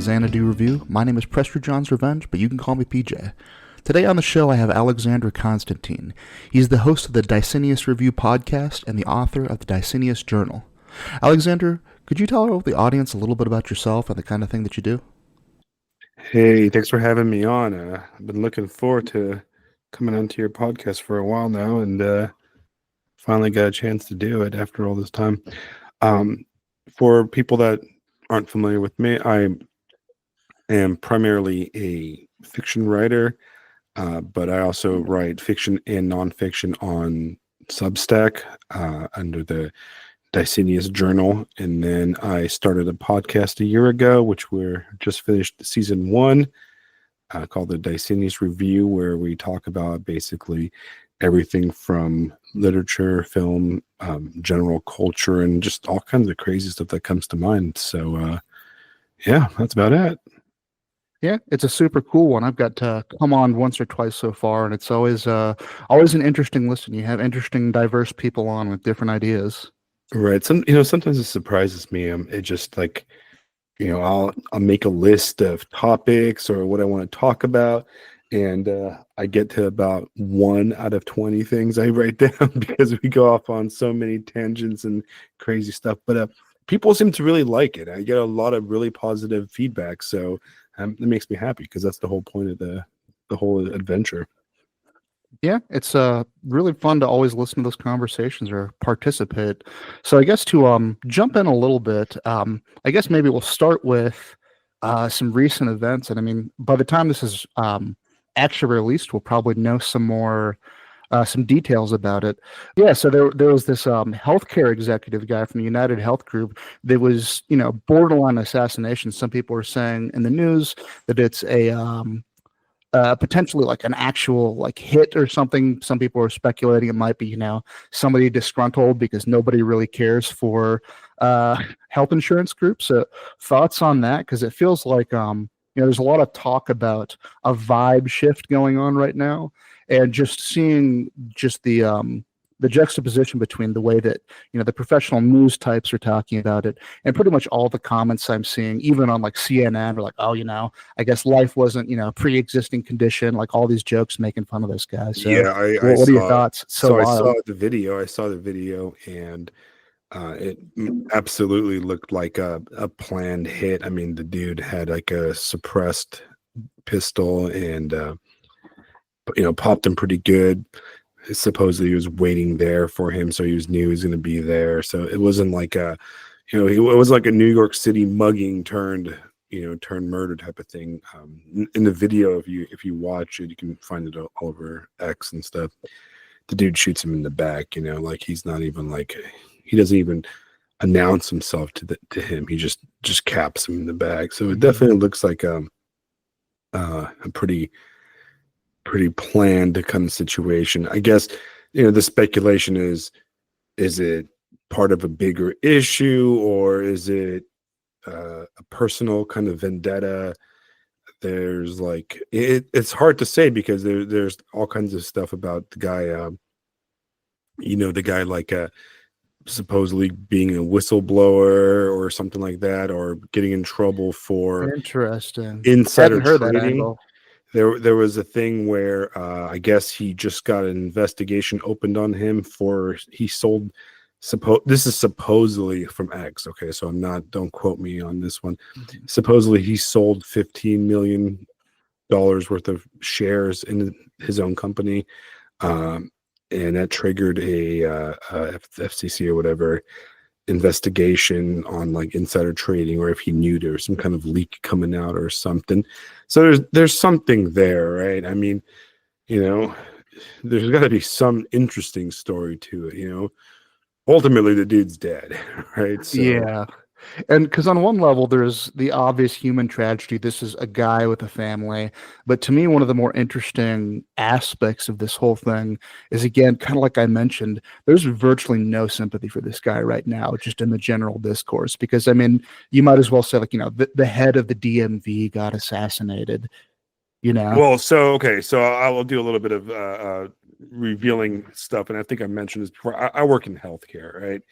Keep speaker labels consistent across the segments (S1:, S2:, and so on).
S1: Xanadu Review. My name is Prester John's Revenge, but you can call me PJ. Today on the show, I have Alexandru Constantin. He's the host of the Dicenius Review podcast and the author of the Dicenius Journal. Alexandru, could you tell the audience a little bit about yourself and the kind of thing that you do?
S2: Hey, thanks for having me on. I've been looking forward to coming onto your podcast for a while now, and finally got a chance to do it after all this time. For people that aren't familiar with me, I am primarily a fiction writer, but I also write fiction and nonfiction on Substack under the Dicenius Journal. And then I started a podcast a year ago, which we're just finished season 1, called the Dicenius Review, where we talk about basically everything from literature, film, general culture, and just all kinds of crazy stuff that comes to mind. So, yeah, that's about it.
S1: Yeah, it's a super cool one. I've got to come on once or twice so far, and it's always an interesting listen. You have interesting, diverse people on with different ideas.
S2: Right. Sometimes it surprises me. It just like, I'll make a list of topics or what I want to talk about, and I get to about 1 out of 20 things I write down because we go off on so many tangents and crazy stuff. But people seem to really like it. I get a lot of really positive feedback, so it makes me happy because that's the whole point of the whole adventure.
S1: Yeah, it's really fun to always listen to those conversations or participate. So I guess to jump in a little bit, I guess maybe we'll start with some recent events. And I mean, by the time this is actually released, we'll probably know some details about it. Yeah, so there was this healthcare executive guy from the United Health Group that was, borderline assassination. Some people were saying in the news that it's a potentially like an actual like hit or something. Some people are speculating it might be, somebody disgruntled because nobody really cares for health insurance groups. So thoughts on that? Because it feels like there's a lot of talk about a vibe shift going on right now, and just seeing just the juxtaposition between the way that the professional news types are talking about it and pretty much all the comments I'm seeing, even on like CNN, are like, oh, I guess life wasn't a pre-existing condition, like all these jokes making fun of this guy. So
S2: Yeah,
S1: what are your thoughts?
S2: So I
S1: Wild.
S2: saw the video, and it absolutely looked like a planned hit. I mean, the dude had like a suppressed pistol and popped him pretty good. Supposedly he was waiting there for him, so knew he was going to be there. So it wasn't like it was like a New York City mugging turned murder type of thing. In the video, if you watch it, you can find it all over X and stuff. The dude shoots him in the back. Like he's not even like, he doesn't even announce himself to him. He just caps him in the back. So it definitely looks like a pretty planned kind of situation. I guess the speculation is it part of a bigger issue, or is it a personal kind of vendetta? There's like it's hard to say because there's all kinds of stuff about the guy. The guy like supposedly being a whistleblower or something like that, or getting in trouble for
S1: Interesting.
S2: insider
S1: Hadn't heard that
S2: trading.
S1: angle.
S2: There was a thing where I guess he just got an investigation opened on him for he sold. This is supposedly from X. Okay, so don't quote me on this one. Supposedly he sold $15 million worth of shares in his own company, and that triggered a FCC or whatever investigation on like insider trading, or if he knew there was some kind of leak coming out or something. So there's something there, right? I mean, there's got to be some interesting story to it. Ultimately the dude's dead, right? So
S1: Yeah. And because on one level, there's the obvious human tragedy. This is a guy with a family. But to me, one of the more interesting aspects of this whole thing is, again, kind of like I mentioned, there's virtually no sympathy for this guy right now, just in the general discourse. Because, I mean, you might as well say, like, the head of the DMV got assassinated,
S2: Well, so I will do a little bit of revealing stuff. And I think I mentioned this before. I work in healthcare, right?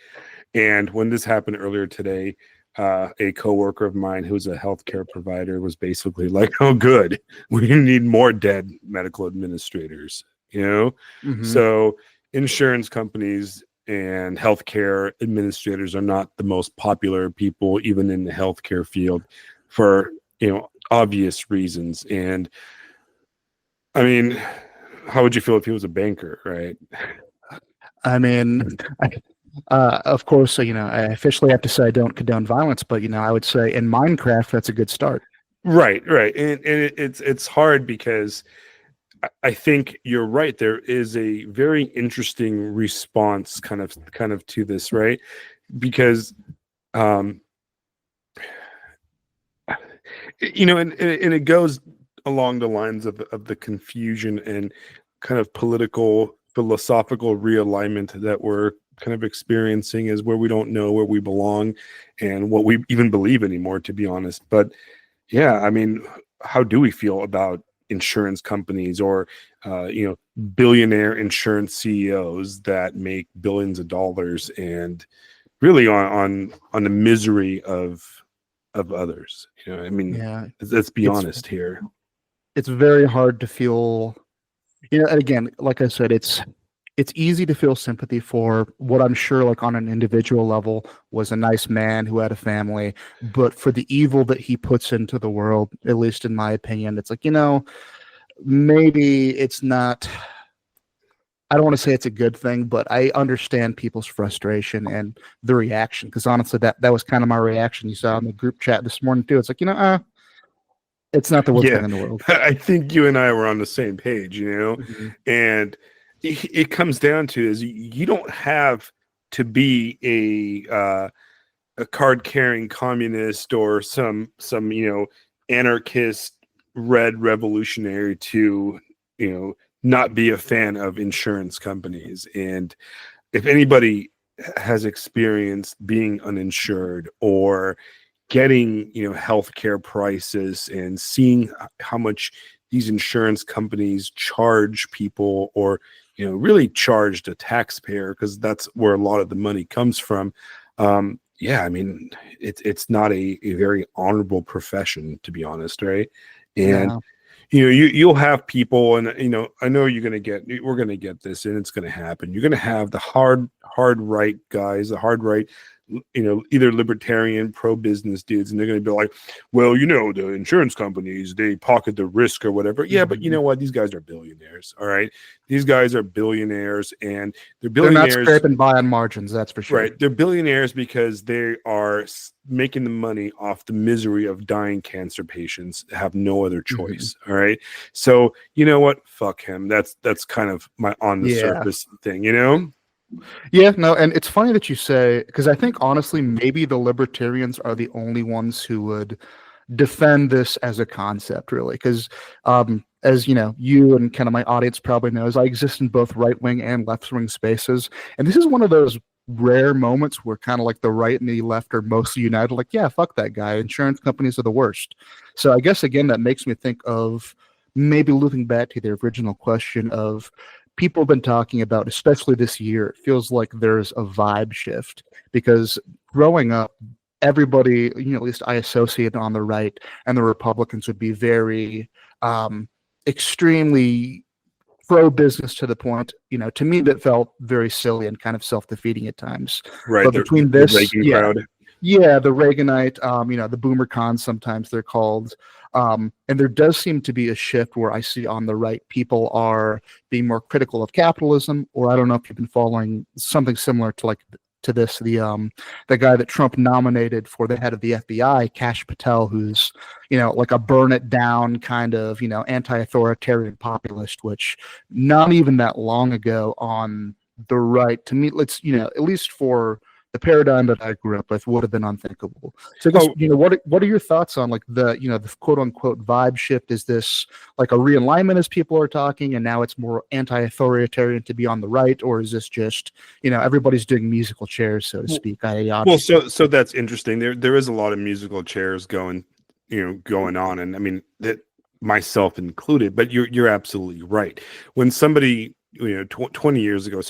S2: And when this happened earlier today, a coworker of mine who's a healthcare provider was basically like, "Oh, good, we need more dead medical administrators."
S1: Hmm.
S2: So insurance companies and healthcare administrators are not the most popular people, even in the healthcare field, for obvious reasons. And I mean, how would you feel if he was a banker, right?
S1: I mean, of course, I officially have to say I don't condone violence, but I would say in Minecraft that's a good start.
S2: Right, right. And it's hard because I think you're right. There is a very interesting response kind of to this, right? Because um and it goes along the lines of the confusion and kind of political philosophical realignment that we're kind of experiencing, is where we don't know where we belong and what we even believe anymore, to be honest. But yeah, I mean, how do we feel about insurance companies, or billionaire insurance CEOs that make billions of dollars and really on the misery of others? I mean,
S1: Yeah,
S2: let's be
S1: it's
S2: honest here.
S1: it's very hard to feel, and again, like I said, it's easy to feel sympathy for what I'm sure, like on an individual level, was a nice man who had a family, but for the evil that he puts into the world, at least in my opinion, it's like, maybe it's not. I don't want to say it's a good thing, but I understand people's frustration and the reaction, because honestly, that was kind of my reaction. You saw in the group chat this morning too. It's like, it's not the worst
S2: Yeah,
S1: thing in the world.
S2: I think you and I were on the same page,
S1: Mhm.
S2: and it comes down to is you don't have to be a card carrying communist or some anarchist red revolutionary to not be a fan of insurance companies. And if anybody has experienced being uninsured or getting healthcare prices and seeing how much these insurance companies charge people, or really charge the taxpayer, because that's where a lot of the money comes from. Yeah, I mean, it's not a very honorable profession, to be honest, right? And
S1: No,
S2: you'll have people, and I know we're gonna get this, and it's gonna happen. You're gonna have the hard right guys, the hard right, either libertarian, pro business dudes, and they're gonna be like, well, the insurance companies, they pocket the risk or whatever. Yeah, but you
S1: mhm.
S2: know what? These guys are billionaires. All right, these guys are billionaires, and they're
S1: They're not
S2: billionaires.
S1: scraping by on margins, that's for sure.
S2: Right. They're billionaires because they are making the money off the misery of dying cancer patients, have no other
S1: Mhm.
S2: choice. All right. So, you know what? Fuck him. That's kind of my on the
S1: Yeah.
S2: surface thing.
S1: Yeah, no, and it's funny that you say, because I think honestly, maybe the libertarians are the only ones who would defend this as a concept, really. Because, as you and kind of my audience probably knows, I exist in both right wing and left wing spaces. And this is one of those rare moments where kind of like the right and the left are mostly united, like, yeah, fuck that guy. Insurance companies are the worst. So I guess, again, that makes me think of maybe looping back to the original question of people have been talking about, especially this year, it feels like there's a vibe shift because growing up, everybody, at least I associate on the right and the Republicans would be very extremely pro business to the point, to me that felt very silly and kind of self-defeating at times.
S2: Right.
S1: But
S2: The,
S1: between
S2: the
S1: this,
S2: Reagan
S1: yeah,
S2: crowd.
S1: yeah, the Reaganite, the boomer cons, sometimes they're called. And there does seem to be a shift where I see on the right, people are being more critical of capitalism, or I don't know if you've been following something similar to like to this, the guy that Trump nominated for the head of the FBI, Kash Patel, who's, like a burn it down kind of, anti-authoritarian populist, which not even that long ago on the right, to me, let's, at least for the paradigm that I grew up with, would have been unthinkable. So I guess,
S2: Oh,
S1: what are your thoughts on like the quote unquote vibe shift? Is this like a realignment as people are talking, and now it's more anti-authoritarian to be on the right, or is this just everybody's doing musical chairs, so to
S2: well,
S1: speak?
S2: so that's interesting. There is a lot of musical chairs going on, and I mean that, myself included. But you're absolutely right. When somebody 20 years ago,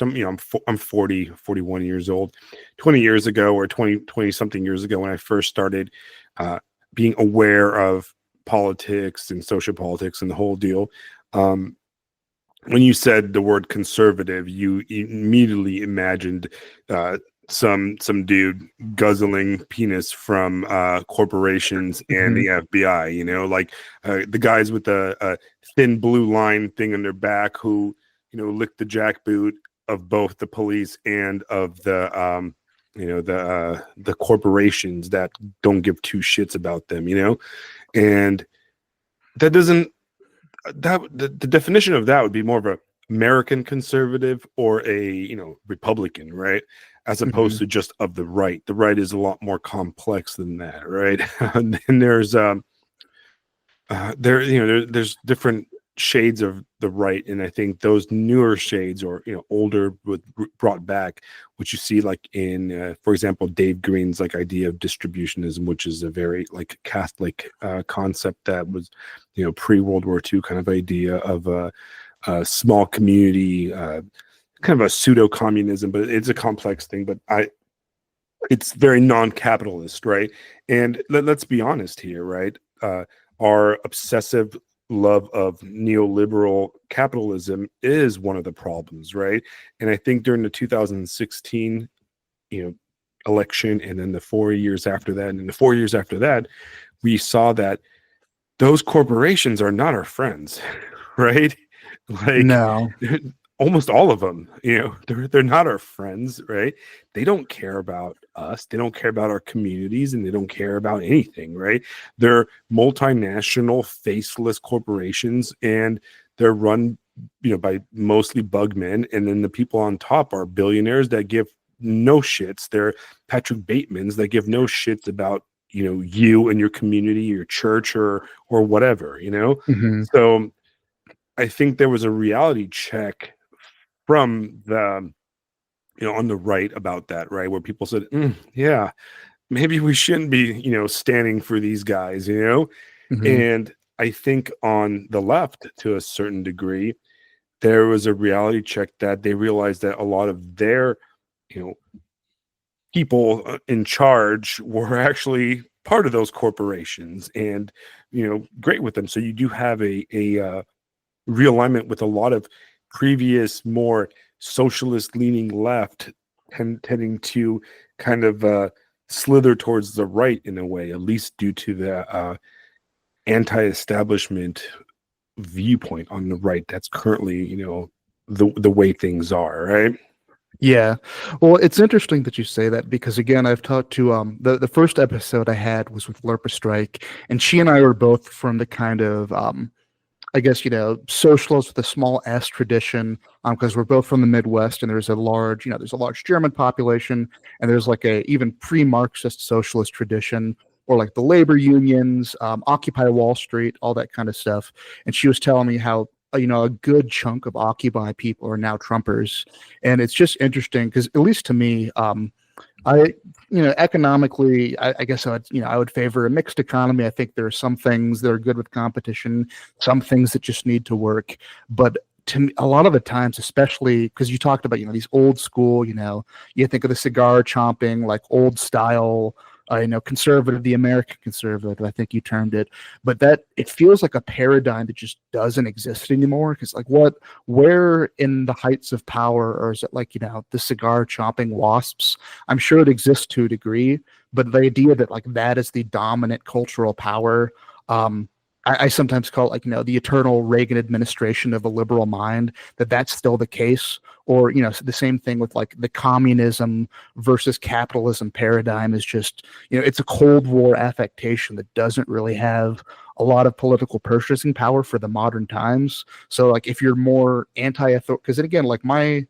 S2: I'm 40, 41 years old. 20 years ago, or 20 something years ago, when I first started being aware of politics and social politics and the whole deal, when you said the word conservative, you immediately imagined some dude guzzling penis from corporations and the FBI. Like the guys with the thin blue line thing on their back who lick the jackboot of both the police and of the the corporations that don't give two shits about them. And that doesn't that the definition of that would be more of a American conservative or a Republican, right? As opposed to just of the right. The right is a lot more complex than that, right? And then there's there's different shades of the right, and I think those newer shades, or older, brought back, which you see like in for example Dave Green's like idea of distributionism, which is a very like Catholic concept that was pre-World War II kind of idea of a small community, kind of a pseudo-communism, but it's a complex thing. But it's very non-capitalist, right? And let's be honest here, right? Our obsessive love of neoliberal capitalism is one of the problems, right? And I think during the 2016 election, and then the 4 years after that, and the 4 years after that, we saw that those corporations are not our friends, right? Like,
S1: No.
S2: almost all of them, they're not our friends, right? They don't care about us. They don't care about our communities, and they don't care about anything, right? They're multinational, faceless corporations, and they're run, by mostly bug men. And then the people on top are billionaires that give no shits. They're Patrick Batemans that give no shits about, you and your community, your church, or whatever, So I think there was a reality check from the on the right about that, right, where people said, yeah, maybe we shouldn't be standing for these guys. And I think on the left, to a certain degree, there was a reality check that they realized that a lot of their people in charge were actually part of those corporations, and great with them. So you do have a realignment with a lot of previous more socialist leaning left tending to kind of slither towards the right in a way, at least due to the anti-establishment viewpoint on the right that's currently the way things are, right?
S1: Yeah. Well, it's interesting that you say that, because again, I've talked to the first episode I had was with Lerpa Strike, and she and I were both from the kind of I guess, socialist with a small S tradition, because we're both from the Midwest, and there's a large German population, and there's like a even pre-Marxist socialist tradition, or like the labor unions, Occupy Wall Street, all that kind of stuff. And she was telling me how, a good chunk of Occupy people are now Trumpers. And it's just interesting because, at least to me, economically, I guess I would favor a mixed economy. I think there are some things that are good with competition, some things that just need to work. But to me, a lot of the times, especially because you talked about, these old school, you think of the cigar chomping, like old style, conservative, the American conservative, I think you termed it. But that it feels like a paradigm that just doesn't exist anymore. Because like where in the heights of power, or is it like, the cigar chomping wasps? I'm sure it exists to a degree, but the idea that like that is the dominant cultural power, I sometimes call it like, the eternal Reagan administration of a liberal mind, that's still the case. Or, the same thing with like the communism versus capitalism paradigm is just, it's a Cold War affectation that doesn't really have a lot of political purchasing power for the modern times. So like if you're more anti-author, because again, like I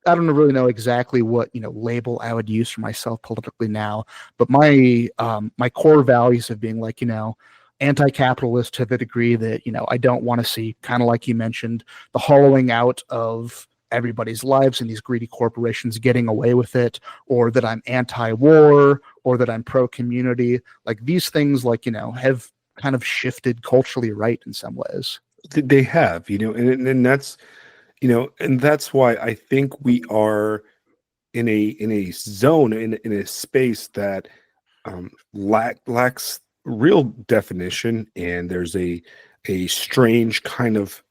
S1: don't really know exactly what label I would use for myself politically now, but my my core values of being like anti-capitalist to the degree that I don't want to see, kind of like you mentioned, the hollowing out of everybody's lives and these greedy corporations getting away with it, or that I'm anti-war, or that I'm pro-community. Like these things, like have kind of shifted culturally right in some ways.
S2: They have, and that's, and that's why I think we are in a zone, in a space that lacks real definition, and there's a strange kind of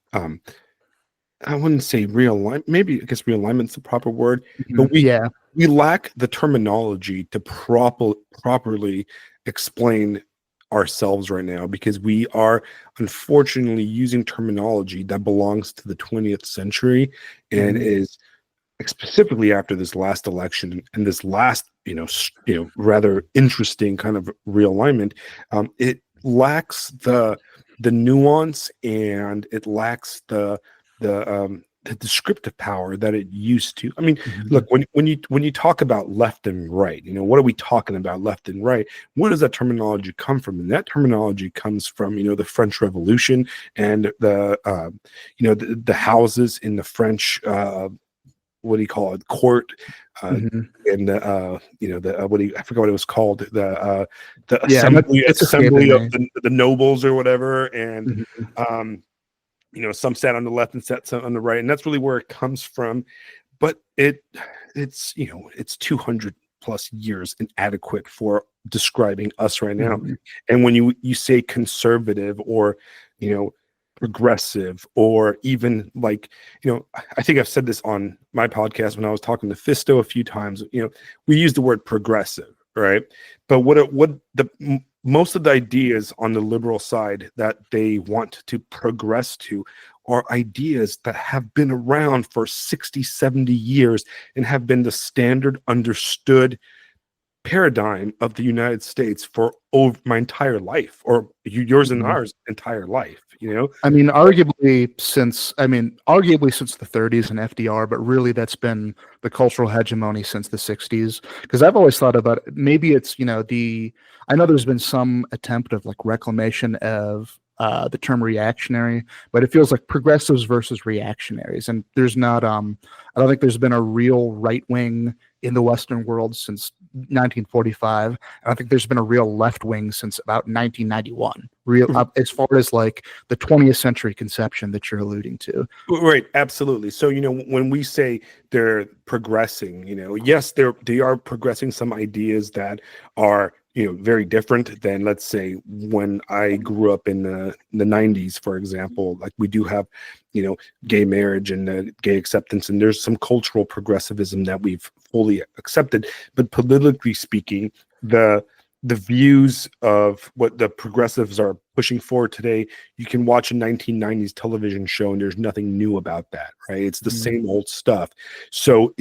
S2: I wouldn't say realignment. Maybe I guess realignment's the proper word, but
S1: Yeah.
S2: we lack the terminology to properly explain ourselves right now, because we are unfortunately using terminology that belongs to the 20th century and
S1: Mhm.
S2: is specifically after this last election and this last, rather interesting kind of realignment. It lacks the nuance, and it lacks the descriptive power that it used to. I mean, look,
S1: Mhm.
S2: when you talk about left and right, what are we talking about, left and right? Where does that terminology come from? And that terminology comes from, the French Revolution, and the houses in the French what do you call it, court, uh
S1: Mhm.
S2: and the what do you, I forgot what it was called, the
S1: Yeah, and it's escaping
S2: assembly of
S1: me.
S2: the nobles or whatever. And
S1: Mhm.
S2: um some sat on the left and sat on the right, and that's really where it comes from. But it's 200 plus years inadequate for describing us right now.
S1: Mhm.
S2: And when you say conservative, or you know progressive, or even like, I think I've said this on my podcast when I was talking to Fisto a few times. We use the word progressive, right? But most of the ideas on the liberal side that they want to progress to are ideas that have been around for 60, 70 years and have been the standard understood paradigm of the United States for over my entire life, or yours and
S1: Mhm.
S2: ours entire life.
S1: I mean, arguably since the 30s and FDR, but really that's been the cultural hegemony since the 60s. Because I've always thought about it, maybe it's, I know there's been some attempt of like reclamation of the term reactionary, but it feels like progressives versus reactionaries. And I don't think there's been a real right wing in the Western world since 1945. I don't think there's been a real left wing since about 1991. Real as far as like the 20th century conception that you're alluding to.
S2: Right, absolutely. So, when we say they're progressing, yes, they are progressing some ideas that are, very different than, let's say, when I grew up in the 90s, for example. Like, we do have, gay marriage and gay acceptance, and there's some cultural progressivism that we've fully accepted. But politically speaking, the views of what the progressives are pushing forward today, you can watch a 1990s television show and there's nothing new about that, right? It's the
S1: Mhm.
S2: same old stuff. So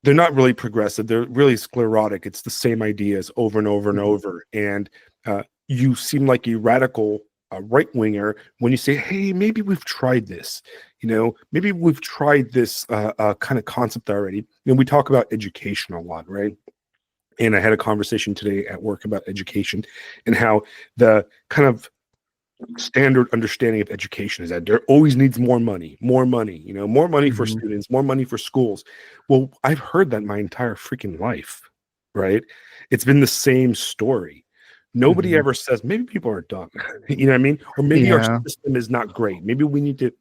S2: they're not really progressive, they're really sclerotic. It's the same ideas over and over and
S1: Mhm.
S2: over. And you seem like a radical right winger when you say, hey, maybe we've tried this, maybe we've tried this kind of concept already. We talk about education a lot, right? And I had a conversation today at work about education, and how the kind of standard understanding of education is that there always needs more money, more money for
S1: Mhm.
S2: students, more money for schools. Well, I've heard that my entire freaking life, right? It's been the same story. Nobody
S1: Mhm.
S2: ever says maybe people are dumb, you know what I mean? Or maybe our
S1: Yeah,
S2: system is not great. Maybe we need to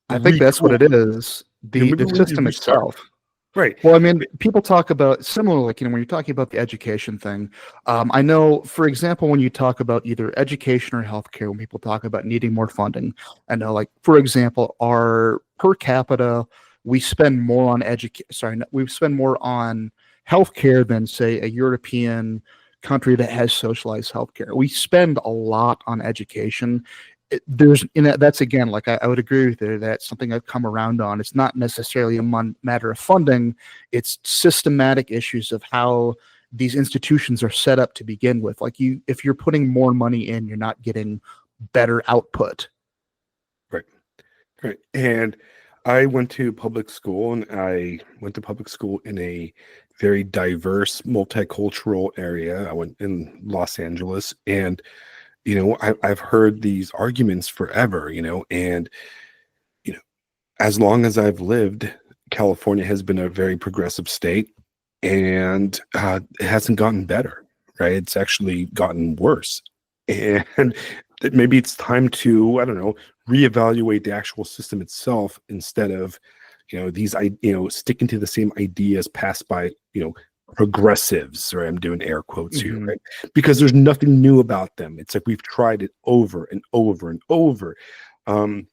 S1: I think that's what
S2: retool.
S1: it is.
S2: Maybe
S1: The
S2: we need to
S1: system
S2: restart.
S1: itself.
S2: Right.
S1: Well, I mean, people talk about similar, like, when you're talking about the education thing. I know, for example, when you talk about either education or healthcare, when people talk about needing more funding, I know, like, for example, our per capita, we spend more on we spend more on healthcare than, say, a European country that has socialized healthcare. We spend a lot on education. That's again, like, I would agree with you. That's something I've come around on. It's not necessarily a matter of funding. It's systematic issues of how these institutions are set up to begin with. Like, if you're putting more money in, you're not getting better output.
S2: Right. Right. And I went to public school, and I went to public school in a very diverse, multicultural area. I went in Los Angeles, and, I've heard these arguments forever, and, you know, as long as I've lived, California has been a very progressive state, and it hasn't gotten better, right? It's actually gotten worse. And maybe it's time to, I don't know, reevaluate the actual system itself instead of, sticking to the same ideas passed by, progressives, or I'm doing air quotes here,
S1: Mhm.
S2: right? Because there's nothing new about them. It's like we've tried it over and over and over. Um,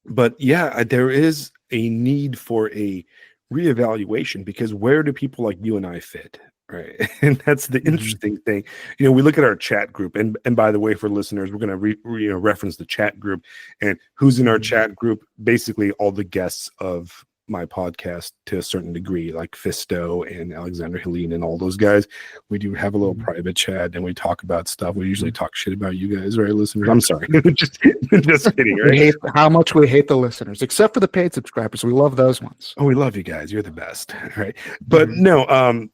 S2: but yeah, there is a need for a reevaluation, because where do people like you and I fit? Right. And that's the
S1: Mhm.
S2: interesting thing. We look at our chat group, and by the way, for listeners, we're going to reference the chat group, and who's in our
S1: Mhm.
S2: chat group. Basically all the guests of my podcast to a certain degree, like Fisto and Alexandru Helene and all those guys. We do have a little
S1: Mhm.
S2: private chat, and we talk about stuff. We usually
S1: Mhm.
S2: talk shit about you guys, right, listeners? I'm sorry. just kidding,
S1: We
S2: right?
S1: hate how much we hate the listeners, except for the paid subscribers. We love those ones.
S2: Oh, we love you guys. You're the best. Right. But
S1: Mhm.
S2: no,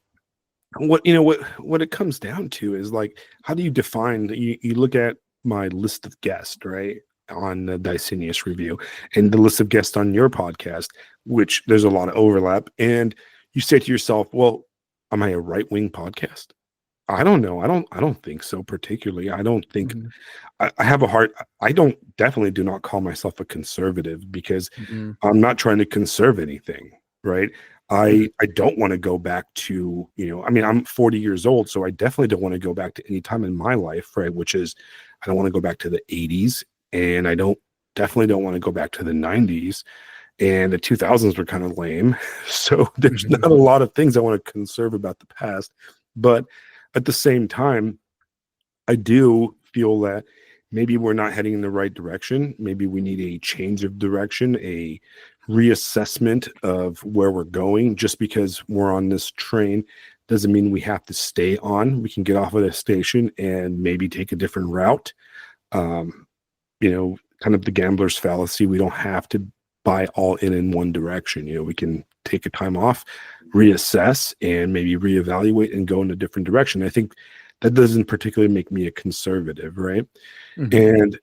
S2: what it comes down to is, like, how do you define, you look at my list of guests, right, on the Dicenius review, and the list of guests on your podcast, which there's a lot of overlap, and you say to yourself, well, am I a right-wing podcast? I don't know. I don't think so, particularly. I don't think
S1: Mhm.
S2: I have a heart. I don't definitely do not call myself a conservative, because
S1: Mhm.
S2: I'm not trying to conserve anything, right?
S1: Mhm.
S2: I don't want to go back to, I mean, I'm 40 years old, so I definitely don't want to go back to any time in my life, right? Which is, I don't want to go back to the 80s, and I definitely don't want to go back to the 90s, and the 2000s were kind of lame. So there's not
S1: Mhm.
S2: a lot of things I want to conserve about the past, but at the same time, I do feel that maybe we're not heading in the right direction. Maybe we need a change of direction, a reassessment of where we're going. Just because we're on this train doesn't mean we have to stay on. We can get off of the station and maybe take a different route. Um, kind of the gambler's fallacy. We don't have to buy all in one direction. We can take a time off, reassess, and maybe reevaluate and go in a different direction. I think that doesn't particularly make me a conservative, right?
S1: Mhm.
S2: And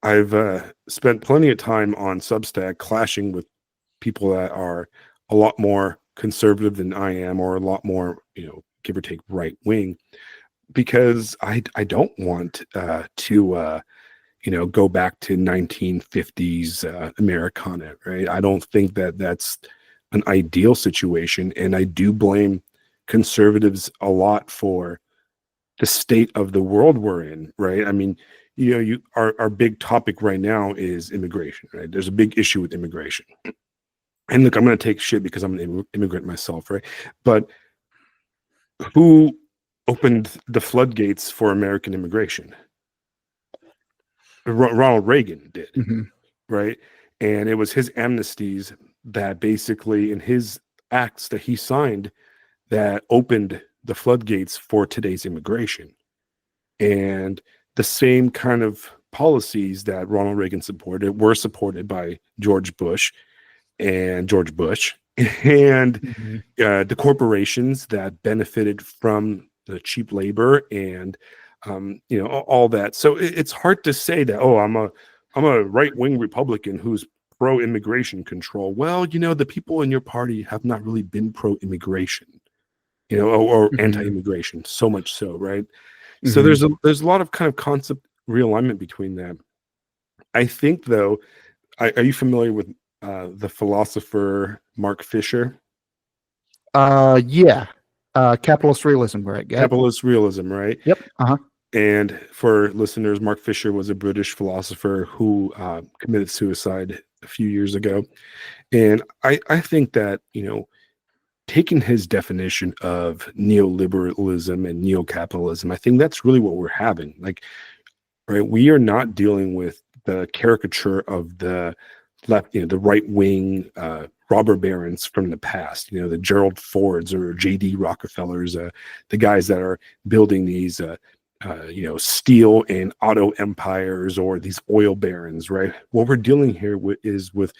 S2: I've spent plenty of time on Substack clashing with people that are a lot more conservative than I am, or a lot more, give or take, right wing, because I don't want to go back to 1950s Americana, right? I don't think that that's an ideal situation, and I do blame conservatives a lot for the state of the world we're in, right? I mean, our big topic right now is immigration, right? There's a big issue with immigration, and look, I'm going to take shit because I'm an immigrant myself, right? But who opened the floodgates for American immigration? Ronald Reagan did,
S1: Mhm.
S2: right? And it was his amnesties that basically, in his acts that he signed, that opened the floodgates for today's immigration. And the same kind of policies that Ronald Reagan supported were supported by George Bush and George Bush, and
S1: Mhm.
S2: the corporations that benefited from the cheap labor, and all that. So it's hard to say that, oh, I'm a right wing Republican who's pro immigration control. Well, the people in your party have not really been pro immigration, or anti
S1: Mhm.
S2: immigration, so much so, right? So
S1: Mhm.
S2: there's a lot of kind of concept realignment between them. I think, though, are you familiar with the philosopher Mark Fisher?
S1: Yeah. Capitalist realism, right? Get it?
S2: Capitalist realism, right?
S1: Yep. Uh-huh.
S2: And for listeners, Mark Fisher was a British philosopher who committed suicide a few years ago. And I think that, taking his definition of neoliberalism and neocapitalism, I think that's really what we're having. Like, right, we are not dealing with the caricature of the left, the right wing robber barons from the past, the Gerald Fords or J.D. Rockefellers, the guys that are building these, steel and auto empires, or these oil barons, right? What we're dealing here with is with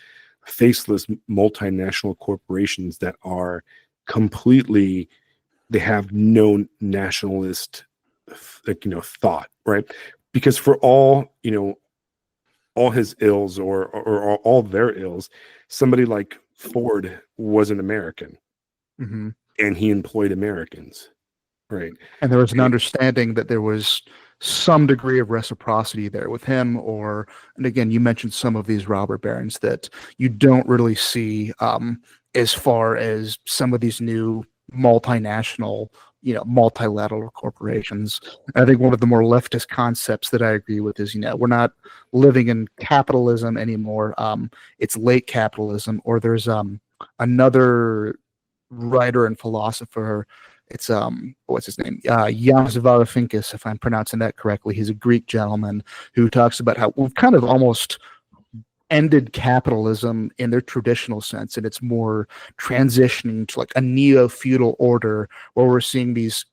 S2: faceless multinational corporations that are completely, they have no nationalist, like, thought, right? Because for all his ills, or all their ills, somebody like Ford was an American,
S1: Mhm.
S2: and he employed Americans, right?
S1: And there was an understanding that there was some degree of reciprocity there with him. Or, and again, you mentioned some of these robber barons that you don't really see as far as some of these new multinational, multilateral corporations. I think one of the more leftist concepts that I agree with is, we're not living in capitalism anymore. It's late capitalism, or there's another writer and philosopher. It's what's his name? Yanis Varoufakis, if I'm pronouncing that correctly. He's a Greek gentleman who talks about how we've kind of almost ended capitalism in their traditional sense, and it's more transitioning to like a neo-feudal order where we're seeing these,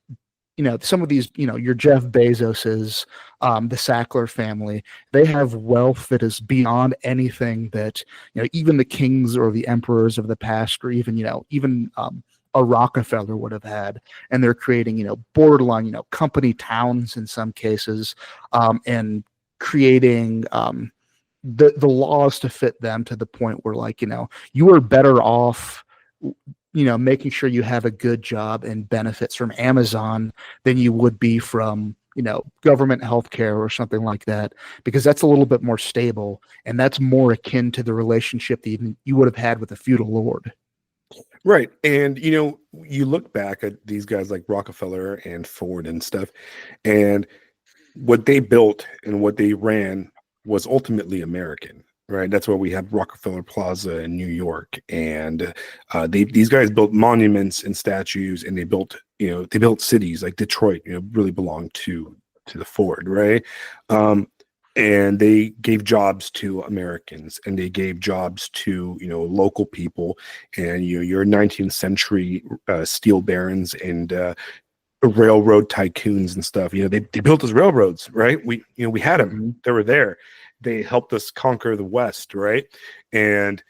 S1: some of these, your Jeff Bezoses, the Sackler family, they have wealth that is beyond anything that, even the kings or the emperors of the past, or even, even a Rockefeller would have had. And they're creating, borderline, company towns in some cases, and creating the laws to fit them to the point where, like, you are better off making sure you have a good job and benefits from Amazon than you would be from, government healthcare or something like that, because that's a little bit more stable and that's more akin to the relationship that you would have had with a feudal lord.
S2: Right. And, you look back at these guys like Rockefeller and Ford and stuff, and what they built and what they ran was ultimately American, right? That's why we have Rockefeller Plaza in New York, and these guys built monuments and statues, and they built cities like Detroit. Really belonged to the Ford, right? And they gave jobs to Americans, and they gave jobs to local people, and your 19th century steel barons and railroad tycoons and stuff. They built us railroads, right? We had them.
S1: Mm-hmm.
S2: They were there. They helped us conquer the West, right? And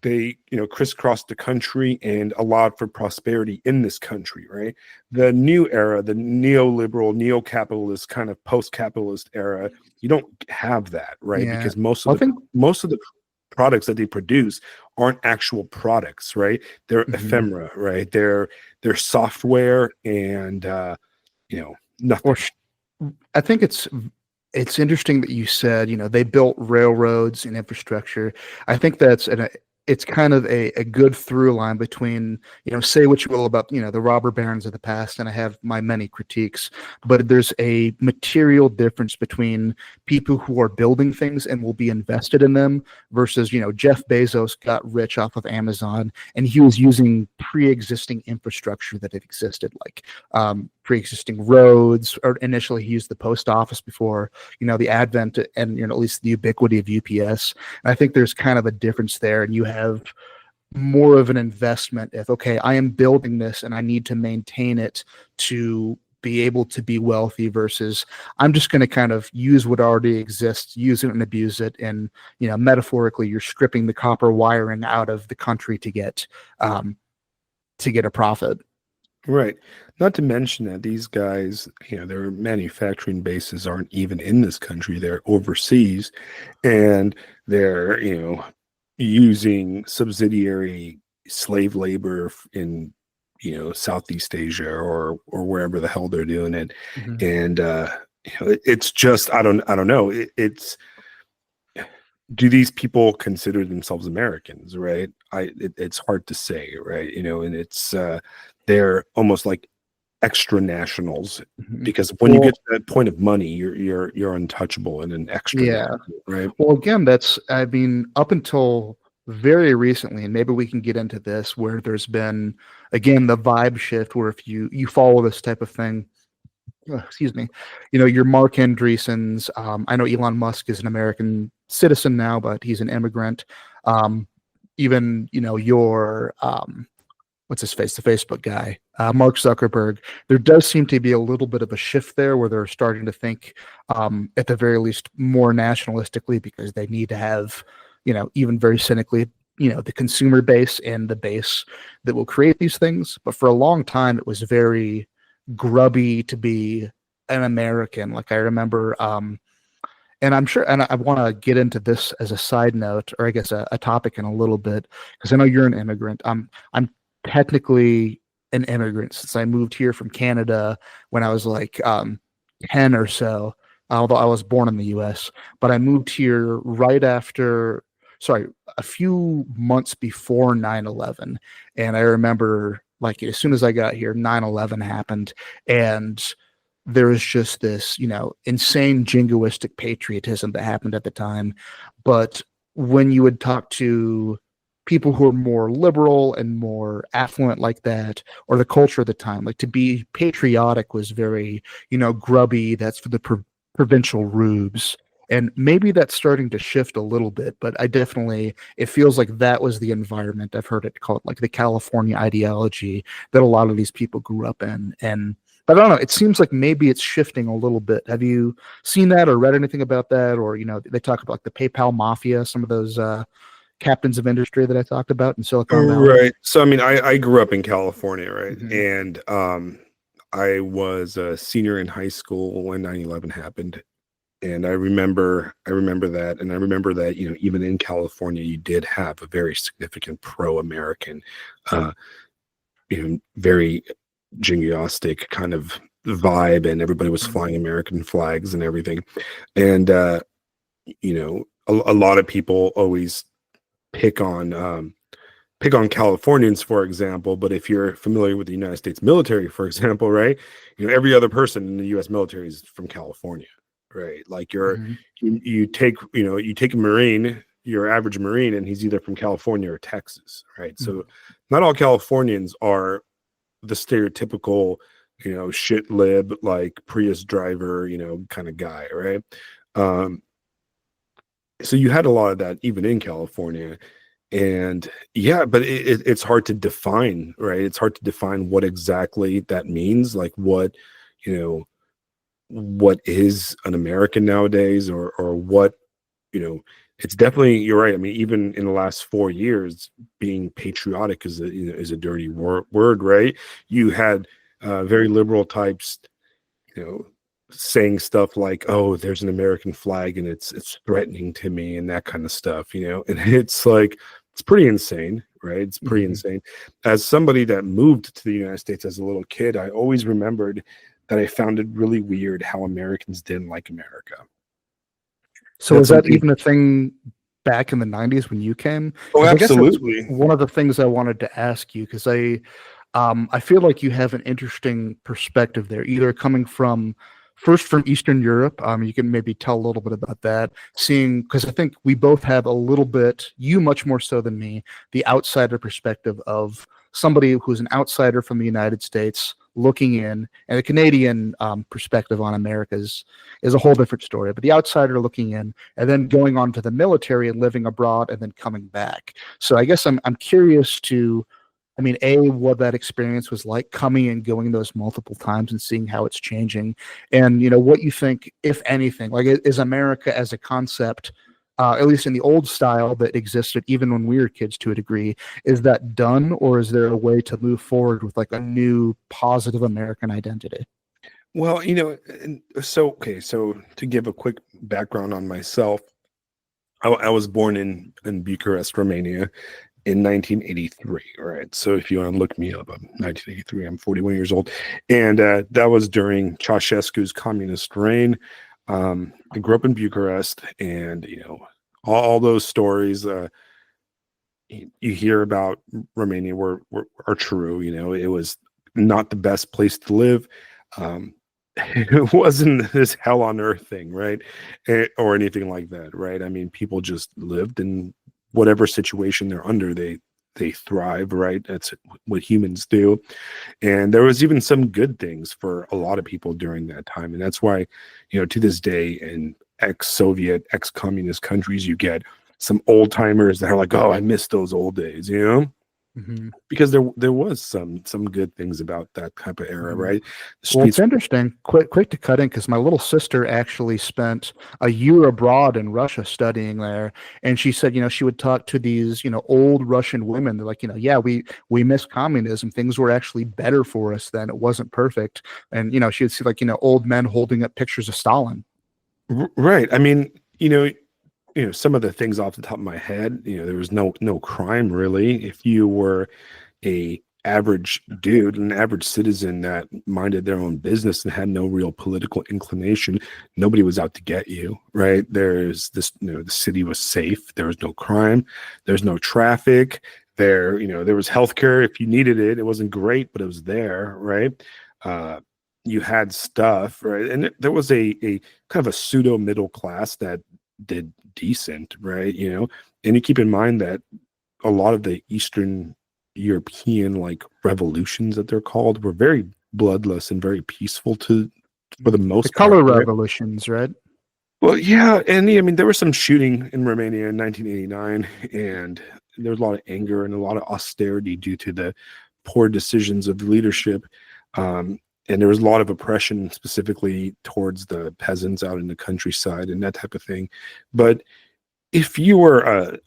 S2: they crisscrossed the country and allowed for prosperity in this country, right? The new era, the neoliberal, neo-capitalist kind of post-capitalist era, you don't have that, right?
S1: Yeah.
S2: Because most of the products that they produce aren't actual products, right? They're ephemera, right? They're software and nothing.
S1: I think it's interesting that you said, they built railroads and infrastructure. I think it's kind of a good through line between, say what you will about, the robber barons of the past, and I have my many critiques, but there's a material difference between people who are building things and will be invested in them versus, Jeff Bezos got rich off of Amazon, and he was using pre-existing infrastructure that had existed, like pre-existing roads, or initially he used the post office before, the advent and, at least the ubiquity of UPS. And I think there's kind of a difference there, and you have more of an investment if, okay, I am building this and I need to maintain it to be able to be wealthy, versus I'm just going to kind of use what already exists, use it and abuse it. And, metaphorically, you're stripping the copper wiring out of the country to get a profit.
S2: Right. Not to mention that these guys, their manufacturing bases aren't even in this country. They're overseas, and they're, using subsidiary slave labor in, Southeast Asia or wherever the hell they're doing it.
S1: Mm-hmm.
S2: And, it's just, I don't know. Do these people consider themselves Americans, right? It's hard to say, right? And it's they're almost like extra nationals, because when you get to that point of money, you're untouchable and an extra.
S1: Yeah.
S2: National, right.
S1: Well, again, up until very recently, and maybe we can get into this, where there's been, again, the vibe shift where if you follow this type of thing, excuse me, your Mark Andreessen's, I know Elon Musk is an American citizen now, but he's an immigrant. Even, your, what's his face, the Facebook guy, Mark Zuckerberg, there does seem to be a little bit of a shift there where they're starting to think, at the very least, more nationalistically, because they need to have, even very cynically, the consumer base and the base that will create these things. But for a long time, it was very grubby to be an American. Like, I remember, and I'm sure, and I want to get into this as a side note, or I guess a topic in a little bit, because I know you're an immigrant. I'm technically an immigrant since I moved here from Canada when I was like 10 or so, although I was born in the US, but I moved here right after, sorry, a few months before 9/11. And I remember, like, as soon as I got here, 9/11 happened. And there was just this, insane jingoistic patriotism that happened at the time. But when you would talk to people who are more liberal and more affluent like that, or the culture at the time, like to be patriotic was very, grubby. That's for the provincial rubes. And maybe that's starting to shift a little bit, but it feels like that was the environment. I've heard it called like the California ideology that a lot of these people grew up in. But I don't know, it seems like maybe it's shifting a little bit. Have you seen that or read anything about that? Or, they talk about like the PayPal mafia, some of those captains of industry that I talked about in Silicon Valley.
S2: Right. So, I mean, I grew up in California, right?
S1: Mhm.
S2: And I was a senior in high school when 9/11 happened. And I remember that. And I remember that, even in California, you did have a very significant pro-American, uh, very jingoistic kind of vibe, and everybody was
S1: Mhm.
S2: flying American flags and everything. And, a lot of people always pick on, Californians, for example, but if you're familiar with the United States military, for example, right, every other person in the U.S. military is from California, right? Like
S1: Mhm.
S2: you take a Marine, your average Marine, and he's either from California or Texas, right?
S1: Mhm.
S2: So not all Californians are the stereotypical, shit lib, like Prius driver, kind of guy, right? Um, so you had a lot of that even in California. And yeah, but it's hard to define, right? It's hard to define what exactly that means, like you know what is an American nowadays, or what, you know it's definitely, you're right. I mean, even in the last 4 years, being patriotic is a dirty word, right? You had very liberal types, you know, saying stuff like, "Oh, there's an American flag and it's threatening to me," and that kind of stuff, and it's like, it's pretty insane, right? It's pretty
S1: Mhm.
S2: insane. As somebody that moved to the United States as a little kid, I always remembered that I found it really weird how Americans didn't like America.
S1: So
S2: That's
S1: was that
S2: something.
S1: even a thing back in the 90s when you came?
S2: Oh,
S1: Because I guess that's
S2: absolutely.
S1: one of the things I wanted to ask you, because I feel like you have an interesting perspective there, either coming from Eastern Europe. You can maybe tell a little bit about that, seeing, because I think we both have a little bit, you much more so than me, the outsider perspective of somebody who's an outsider from the United States looking in, and the Canadian perspective on America is a whole different story. But the outsider looking in, and then going on to the military and living abroad, and then coming back. So I guess I'm curious to, I mean, A, what that experience was like coming and going those multiple times and seeing how it's changing. And, what you think, if anything, like, is America as a concept, at least in the old style that existed even when we were kids to a degree, is that done, or is there a way to move forward with like a new positive American identity?
S2: Well, and so, okay, so to give a quick background on myself, I was born in Bucharest, Romania, in 1983. All right. So if you want to look me up, I'm 1983. I'm 41 years old. And that was during Ceausescu's communist reign. I grew up in Bucharest, and, all those stories you hear about Romania are true. It was not the best place to live. Um, it wasn't this hell on earth thing, right? Or anything like that, right? I mean, people just lived in whatever situation they're under. They thrive, right? That's what humans do. And there was even some good things for a lot of people during that time. And that's why, to this day, in ex-Soviet, ex-communist countries, you get some old timers that are like, "Oh, I miss those old days,"
S1: Mhm.
S2: because there was some good things about that type of era,
S1: Mhm.
S2: right? The
S1: Well, it's
S2: streets.
S1: interesting. Quick to cut in, because my little sister actually spent a year abroad in Russia studying there, and she said, she would talk to these, old Russian women. They're like, yeah, we miss communism. Things were actually better for us then. It wasn't perfect, and she would see like old men holding up pictures of Stalin.
S2: Right. I mean, some of the things off the top of my head, there was no crime really. If you were a average dude, an average citizen that minded their own business and had no real political inclination. Nobody was out to get you, right? There's this, the city was safe. There was no crime. There's no traffic. There was healthcare if you needed it. It wasn't great, but it was there, right? You had stuff, right? And there was a kind of a pseudo middle class that did decent, right? And you keep in mind that a lot of the Eastern European like revolutions that they're called were very bloodless and very peaceful for the most
S1: The color
S2: part, right?
S1: revolutions, right?
S2: Well, yeah, and I mean there was some shooting in Romania in 1989, and there was a lot of anger and a lot of austerity due to the poor decisions of the leadership. And there was a lot of oppression specifically towards the peasants out in the countryside and that type of thing. But if you were a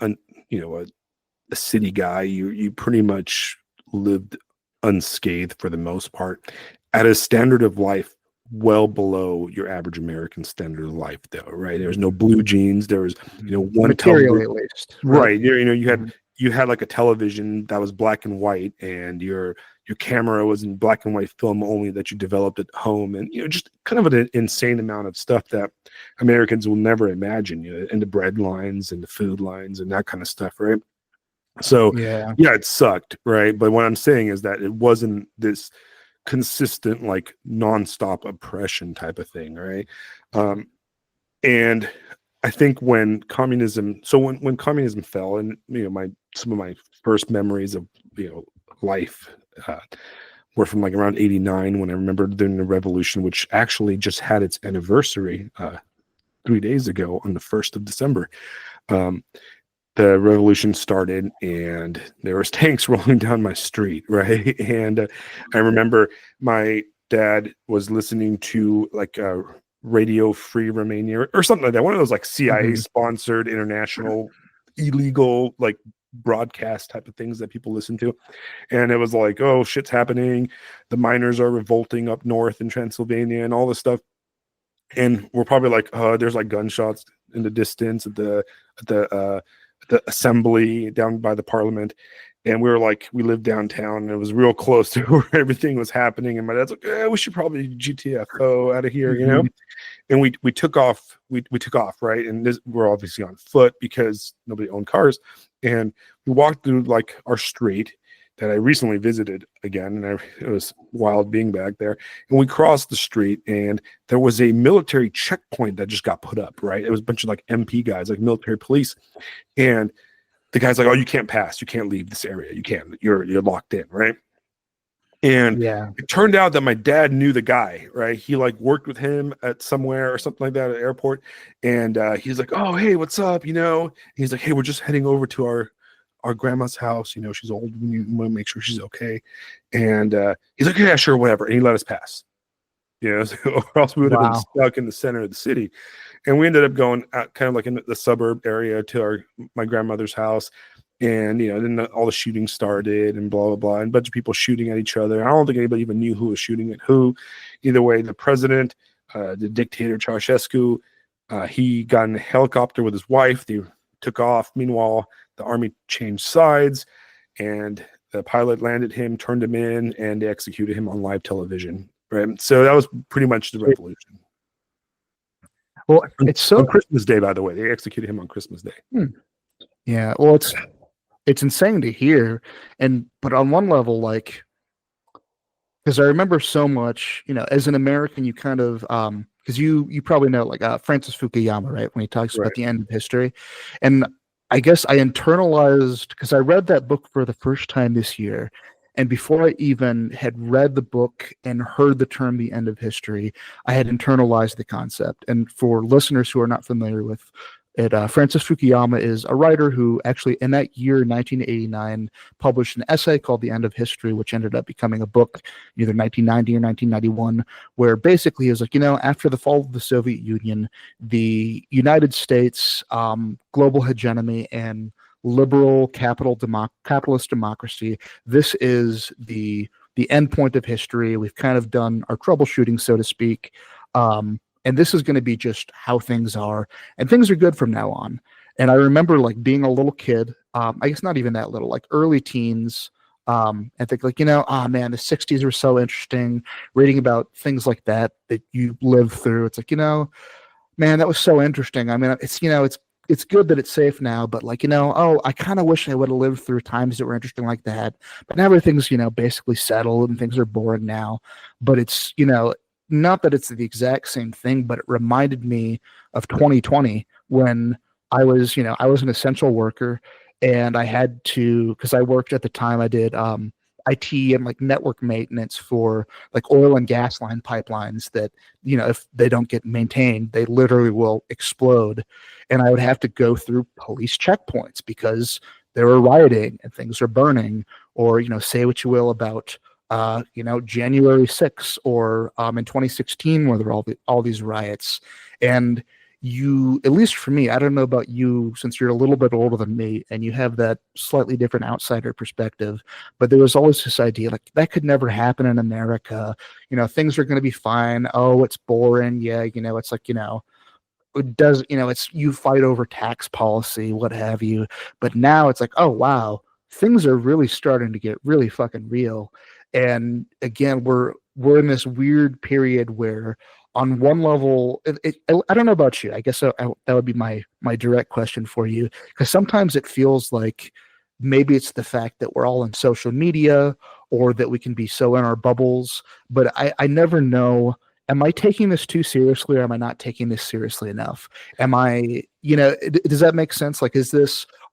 S2: city guy, you pretty much lived unscathed for the most part at a standard of life well below your average American standard of life, though, right? There was no blue jeans. There was, one
S1: Materially,
S2: television,
S1: at least, right?
S2: right? You had like a television that was black and white, and your camera was in black and white film only that you developed at home, and just kind of an insane amount of stuff that Americans will never imagine, and the bread lines and the food lines and that kind of stuff, right? So
S1: Yeah.
S2: yeah, it sucked, right? But what I'm saying is that it wasn't this consistent, like nonstop oppression type of thing, right? And I think when communism fell, and some of my first memories of life were from like around 89, when I remember during the revolution, which actually just had its anniversary 3 days ago on the 1st of December. The revolution started, and there was tanks rolling down my street, right? And I remember my dad was listening to like a Radio Free Romania or something like that, one of those like CIA sponsored international illegal like broadcast type of things that people listen to. And it was like, oh, shit's happening, the miners are revolting up north in Transylvania and all this stuff. And we're probably like, there's like gunshots in the distance at the assembly down by the parliament. And we lived downtown, and it was real close to where everything was happening. And my dad's like, we should probably GTFO out of here, And we took off. We took off, right? And we're obviously on foot because nobody owned cars. And we walked through like our street that I recently visited again, and it was wild being back there. And we crossed the street, and there was a military checkpoint that just got put up, right? It was a bunch of like MP guys, like military police, and the guy's like, "Oh, you can't pass. You can't leave this area. You can't. You're locked in, right?" And it turned out that my dad knew the guy, right? He like worked with him at somewhere or something like that at the airport, and he's like, "Oh, hey, what's up?" He's like, "Hey, we're just heading over to our grandma's house. She's old. We want to make sure she's okay." And he's like, "Yeah, sure, whatever." And he let us pass. Or else we would have been stuck in the center of the city. And we ended up going out, kind of like in the suburb area to my grandmother's house. And, then all the shooting started and blah, blah, blah. And a bunch of people shooting at each other. I don't think anybody even knew who was shooting at who. Either way, the president, the dictator Ceausescu, he got in a helicopter with his wife. They took off. Meanwhile, the army changed sides, and the pilot landed him, turned him in, and they executed him on live television. Right. So that was pretty much the revolution.
S1: Well, it's
S2: on Christmas Day, by the way. They executed him on Christmas Day.
S1: Yeah. Well, it's insane to hear. But on one level, like, because I remember so much, as an American, you kind of because you probably know like Francis Fukuyama, right? When he talks about the end of history. And I guess I internalized, because I read that book for the first time this year. And before I even had read the book and heard the term "the end of history," I had internalized the concept. And for listeners who are not familiar with it, Francis Fukuyama is a writer who actually, in that year, 1989, published an essay called "The End of History," which ended up becoming a book, either 1990 or 1991, where basically he was like, after the fall of the Soviet Union, the United States, global hegemony, and liberal capitalist democracy, this is the end point of history. We've kind of done our troubleshooting, so to speak, and this is going to be just how things are, and things are good from now on. And I remember like being a little kid, I guess not even that little, like early teens, and think like, oh man, the 60s were so interesting, reading about things like that you lived through. It's like, man, that was so interesting. I mean, it's good that it's safe now, but like, oh, I kind of wish I would have lived through times that were interesting like that. But now everything's, basically settled and things are boring now. But it's, not that it's the exact same thing, but it reminded me of 2020 when I was an essential worker and I had to, because I worked at the time, I did IT and like network maintenance for like oil and gas line pipelines that, if they don't get maintained, they literally will explode. And I would have to go through police checkpoints because they were rioting and things are burning, or, say what you will about, January 6th or in 2016 where there were all these riots. And at least for me, I don't know about you since you're a little bit older than me and you have that slightly different outsider perspective, but there was always this idea like that could never happen in America. Things are going to be fine. Oh, it's boring. Yeah. It's like, it does, it's you fight over tax policy, what have you. But now it's like, oh, wow, things are really starting to get really fucking real. And again, we're in this weird period where on one level, I don't know about you. I guess that would be my direct question for you, because sometimes it feels like maybe it's the fact that we're all in social media or that we can be so in our bubbles, but I never know, am I taking this too seriously or am I not taking this seriously enough? Am I, does that make sense? Like,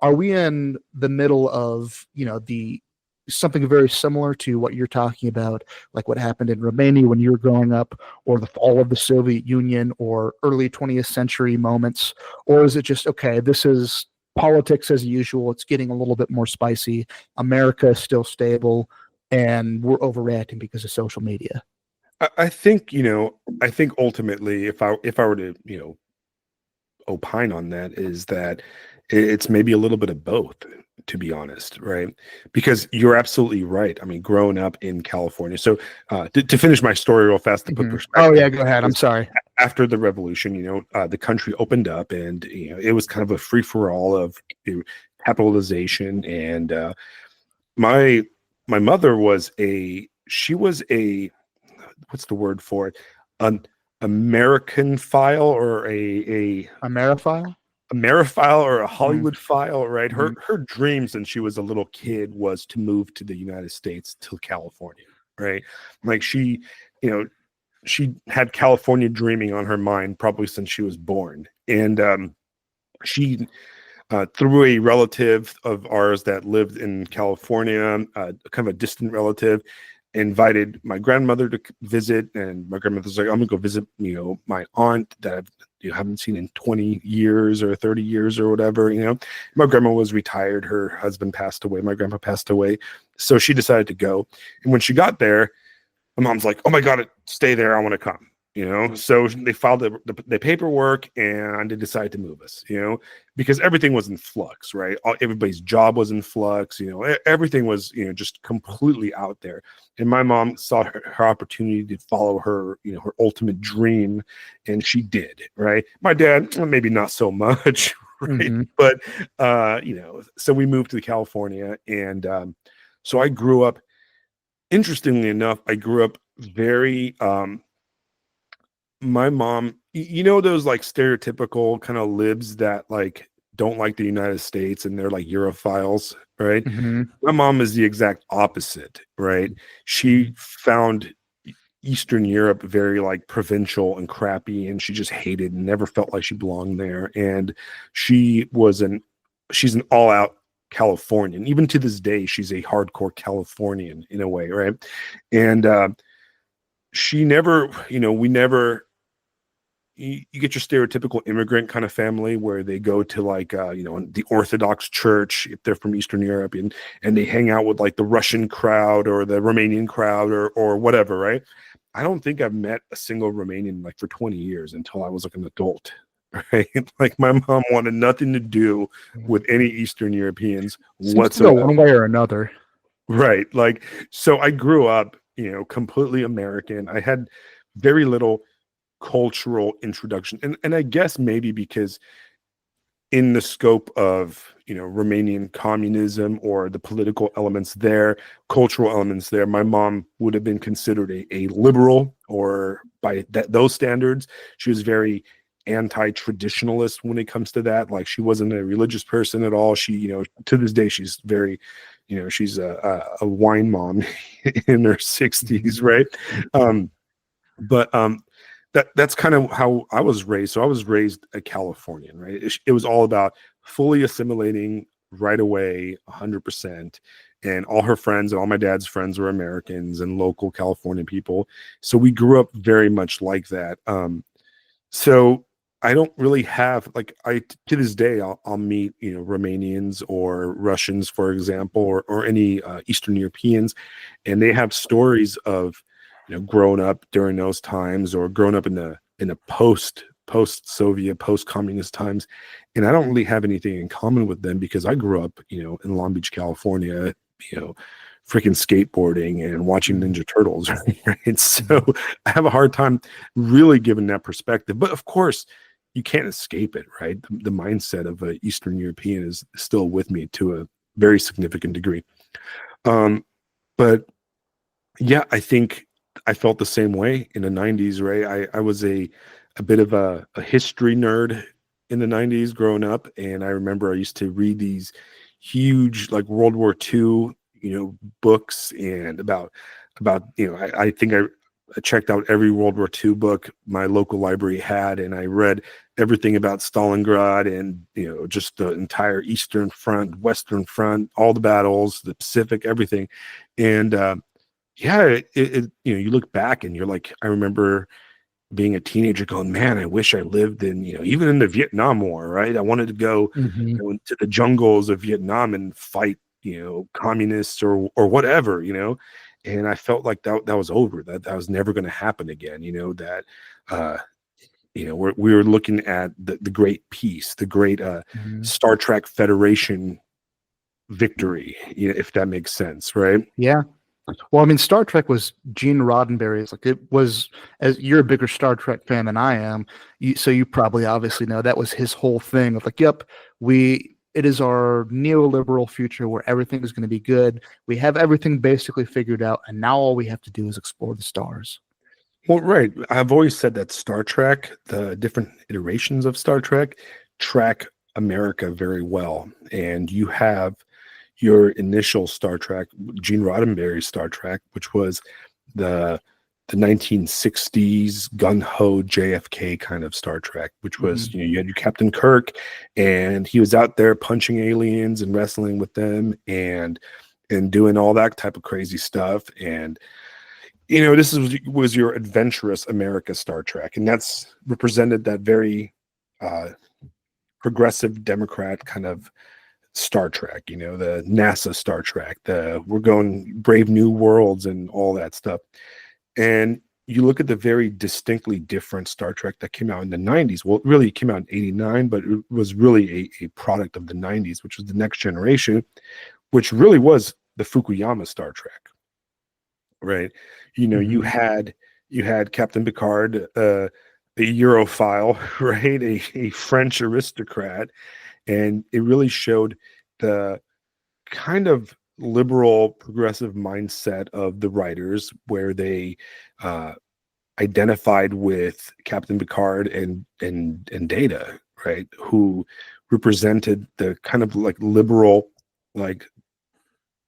S1: are we in the middle of, the something very similar to what you're talking about, like what happened in Romania when you were growing up, or the fall of the Soviet Union, or early 20th century moments? Or is it just, okay, this is politics as usual, it's getting a little bit more spicy, America is still stable, and we're overreacting because of social media?
S2: I think, I think ultimately, if I were to, opine on that, is that it's maybe a little bit of both, to be honest, right? Because you're absolutely right. I mean, growing up in California. So to finish my story real fast, to put
S1: Oh
S2: perspective.
S1: yeah, go ahead. I'm sorry.
S2: After the revolution, the country opened up, and it was kind of a free for all of capitalization. And my mother was a what's the word for it? An American file, or a
S1: Ameriphile?
S2: Ameriphile, or a
S1: Mm,
S2: Hollywood file, right?
S1: mm,
S2: Her dream since she was a little kid was to move to the United States, to California, right? Like you know, she had California dreaming on her mind probably since she was born. And she through a relative of ours that lived in California, kind of a distant relative, invited my grandmother to visit. And my grandmother's like, I'm gonna go visit, my aunt that I've haven't seen in 20 years or 30 years or whatever. My grandma was retired, her husband passed away, my grandpa passed away, so she decided to go. And when she got there, my mom's like, oh my God, stay there, I want to come. So they filed the paperwork, and they decided to move us, because everything was in flux, right? Everybody's job was in flux, everything was, just completely out there. And my mom saw her opportunity to follow her, her ultimate dream, and she did, right? My dad, maybe not so much, right?
S1: mm-hmm.
S2: But, so we moved to California, and so I grew up, interestingly enough, I grew up very, my mom, those like stereotypical kind of libs that like don't like the United States and they're like Europhiles, right?
S1: Mm-hmm.
S2: My mom is the exact opposite, right? She found Eastern Europe very like provincial and crappy, and she just hated and never felt like she belonged there. And she's an all-out Californian. Even to this day, she's a hardcore Californian in a way, right? And she never, we never, you get your stereotypical immigrant kind of family where they go to like the Orthodox church if they're from Eastern Europe, and they hang out with like the Russian crowd or the Romanian crowd or whatever, right? I don't think I've met a single Romanian like for 20 years until I was like an adult, right? Like my mom wanted nothing to do with any Eastern Europeans
S1: Seems to go
S2: whatsoever.
S1: one way or another.
S2: Right. Like, so I grew up, completely American. I had very little cultural introduction. And I guess maybe because in the scope of, Romanian communism or the political elements there, cultural elements there, my mom would have been considered a liberal, or by those standards. She was very anti-traditionalist when it comes to that. Like, she wasn't a religious person at all. She, to this day, she's very, she's a wine mom in her 60s, right? But that's kind of how I was raised. So I was raised a Californian, right? It was all about fully assimilating right away, 100%. And all her friends and all my dad's friends were Americans and local California people. So we grew up very much like that. So I don't really have, like, to this day I'll meet, Romanians or Russians, for example, or any Eastern Europeans, and they have stories of, growing up during those times, or growing up in the post-Soviet, post-communist times. And I don't really have anything in common with them, because I grew up, in Long Beach, California, freaking skateboarding and watching Ninja Turtles, right? So I have a hard time really giving that perspective. But of course, you can't escape it, right? The mindset of an Eastern European is still with me to a very significant degree. But yeah, I think I felt the same way in the 90s, right? I was a bit of a history nerd in the 90s growing up. And I remember I used to read these huge, like, World War II, books, and about, I think I checked out every World War II book my local library had, and I read everything about Stalingrad and, just the entire Eastern Front, Western Front, all the battles, the Pacific, everything. And, yeah, you look back and you're like, I remember being a teenager going, man, I wish I lived in, even in the Vietnam War, right? I wanted to go,
S1: Mhm.
S2: into the jungles of Vietnam and fight, communists or whatever, and I felt like that was over, that was never going to happen again, that, we were looking at the great peace, the great
S1: Mhm.
S2: Star Trek Federation victory, if that makes sense, right?
S1: Yeah. Well, I mean, Star Trek was Gene Roddenberry's. Like, it was, as you're a bigger Star Trek fan than I am, so you probably obviously know that was his whole thing of like, yep, it is our neoliberal future where everything is going to be good. We have everything basically figured out, and now all we have to do is explore the stars.
S2: Well, right. I've always said that Star Trek, the different iterations of Star Trek, track America very well. And you have your initial Star Trek, Gene Roddenberry's Star Trek, which was the 1960s gun-ho JFK kind of Star Trek, which was,
S1: Mhm.
S2: you had your Captain Kirk, and he was out there punching aliens and wrestling with them, and doing all that type of crazy stuff. And this was your adventurous America Star Trek, and that's represented that very uh, progressive Democrat kind of Star Trek. The NASA Star Trek, the we're going Brave New Worlds and all that stuff. And you look at the very distinctly different Star Trek that came out in the 90s. Well, it really came out in 89, but it was really a product of the 90s, which was the Next Generation, which really was the Fukuyama Star Trek. Right.
S1: Mhm.
S2: You had Captain Picard, a Europhile, right? A French aristocrat. And it really showed the kind of liberal progressive mindset of the writers, where they uh, identified with Captain Picard and Data, right? Who represented the kind of like liberal, like,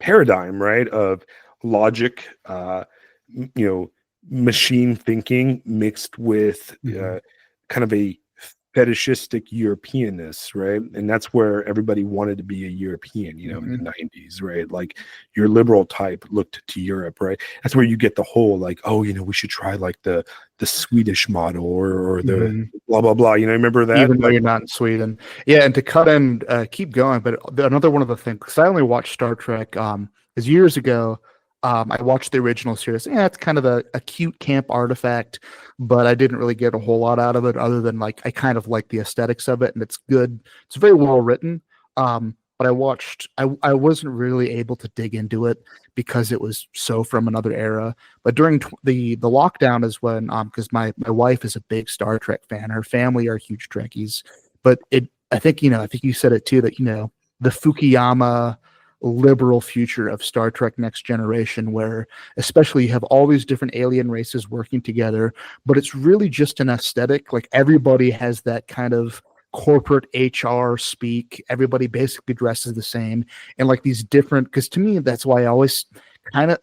S2: paradigm, right, of logic, you know, machine thinking mixed with
S1: Mhm.
S2: kind of a fetishistic Europeanness, right? And that's where everybody wanted to be a European, in the
S1: Mhm.
S2: 90s, right? Like, your liberal type looked to Europe, right? That's where you get the whole, like, oh, we should try like the Swedish model, or the
S1: Mhm.
S2: blah blah blah. Remember that?
S1: Even though
S2: Like,
S1: you're not in Sweden. Yeah, and to cut in, keep going, but another one of the things, because I only watched Star Trek, is years ago, I watched the original series. Yeah, it's kind of a cute camp artifact, but I didn't really get a whole lot out of it other than like I kind of like the aesthetics of it, and it's good. It's very well written. But I wasn't really able to dig into it because it was so from another era. But during the lockdown is when because my wife is a big Star Trek fan. Her family are huge Trekkies, but I think, I think you said it too, that, the Fukuyama liberal future of Star Trek Next Generation, where especially you have all these different alien races working together, but it's really just an aesthetic. Like everybody has that kind of corporate HR speak. Everybody basically dresses the same. And like these different, because to me, that's why I always kind of,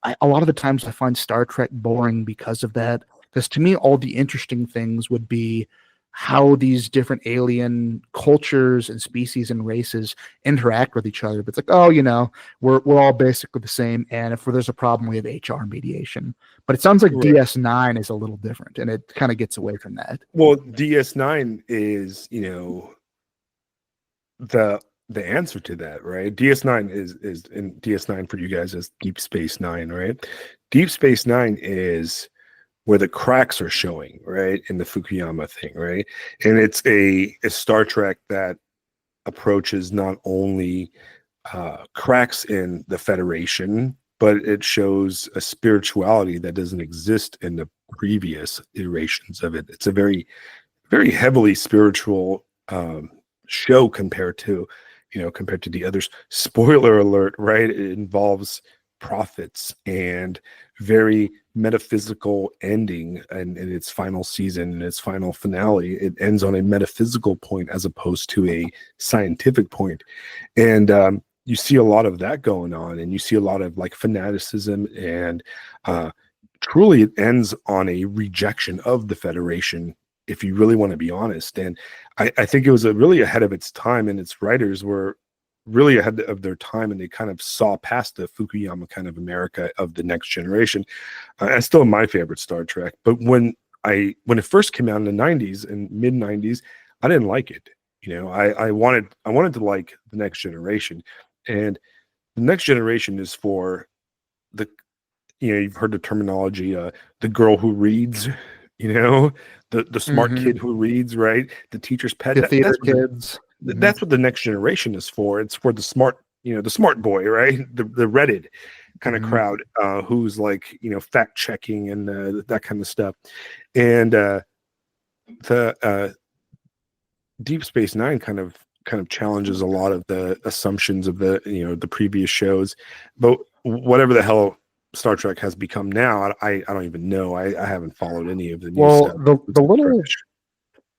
S1: a lot of the times I find Star Trek boring because of that. Because to me, all the interesting things would be how these different alien cultures and species and races interact with each other. But it's like, oh, we're all basically the same, and if there's a problem, we have HR mediation. But it sounds like
S2: Right.
S1: DS9 is a little different, and it kind of gets away from that.
S2: Well, DS9 is, the answer to that, right? DS9 is in DS9 for you guys is Deep Space Nine, right? Deep Space Nine is where the cracks are showing, right, in the Fukuyama thing, right? And it's a Star Trek that approaches not only cracks in the Federation, but it shows a spirituality that doesn't exist in the previous iterations of it. It's a very, very heavily spiritual show compared to the others. Spoiler alert, right? It involves prophets and very metaphysical ending, and in its final season and its final finale, it ends on a metaphysical point as opposed to a scientific point. And you see a lot of that going on, and you see a lot of like fanaticism, and truly it ends on a rejection of the Federation, if you really want to be honest. And I think it was really ahead of its time, and its writers were really ahead of their time, and they kind of saw past the Fukuyama kind of America of the Next Generation. It's still my favorite Star Trek, but when it first came out in the 90s and mid 90s, I didn't like it. I wanted to like the Next Generation, and the Next Generation is for the, you've heard the terminology, the girl who reads, the smart kid who reads, right? The teacher's pet.
S1: The theater kids.
S2: That's what the Next Generation is for. It's for the smart, the smart boy, right? The Reddit kind of crowd, who's like, fact checking and that kind of stuff. And the Deep Space Nine kind of challenges a lot of the assumptions of the previous shows. But whatever the hell Star Trek has become now, I don't even know. I haven't followed any of the new stuff.
S1: The little.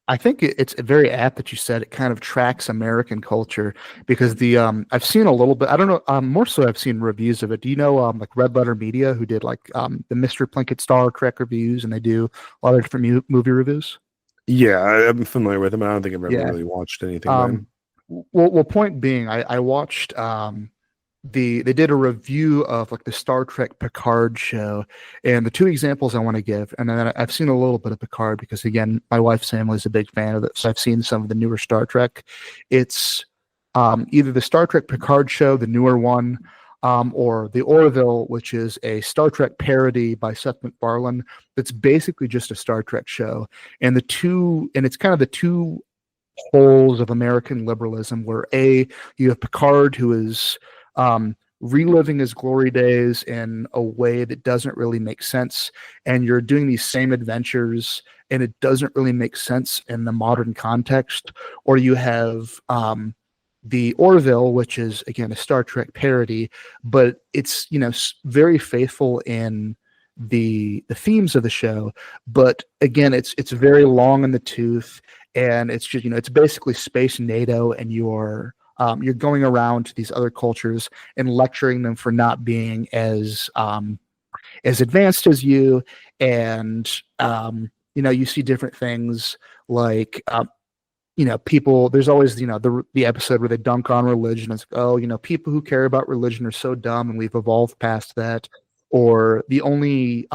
S1: I think it's very apt that you said it kind of tracks American culture, because I've seen a little bit. I don't know. More so, I've seen reviews of it. Do you know like Red Letter Media, who did like the Mr. Plinkett Star Trek reviews, and they do a lot of different movie reviews?
S2: Yeah, I'm familiar with them. I don't think I've ever really watched anything.
S1: Well, point being, I watched they did a review of like the Star Trek Picard show, and the two examples I want to give, and then I've seen a little bit of Picard because again, my wife's family is a big fan of it, so I've seen some of the newer Star Trek. It's either the Star Trek Picard show, the newer one, or the Orville, which is a Star Trek parody by Seth MacFarlane. That's basically just a Star Trek show, and it's kind of the two poles of American liberalism, where you have Picard, who is reliving his glory days in a way that doesn't really make sense, and you're doing these same adventures and it doesn't really make sense in the modern context. Or you have the Orville, which is again a Star Trek parody, but it's very faithful in the themes of the show, but again it's very long in the tooth, and it's just it's basically space NATO, and you're going around to these other cultures and lecturing them for not being as advanced as you, and you see different things like people. There's always the episode where they dunk on religion. It's like, oh, people who care about religion are so dumb, and we've evolved past that. Or the only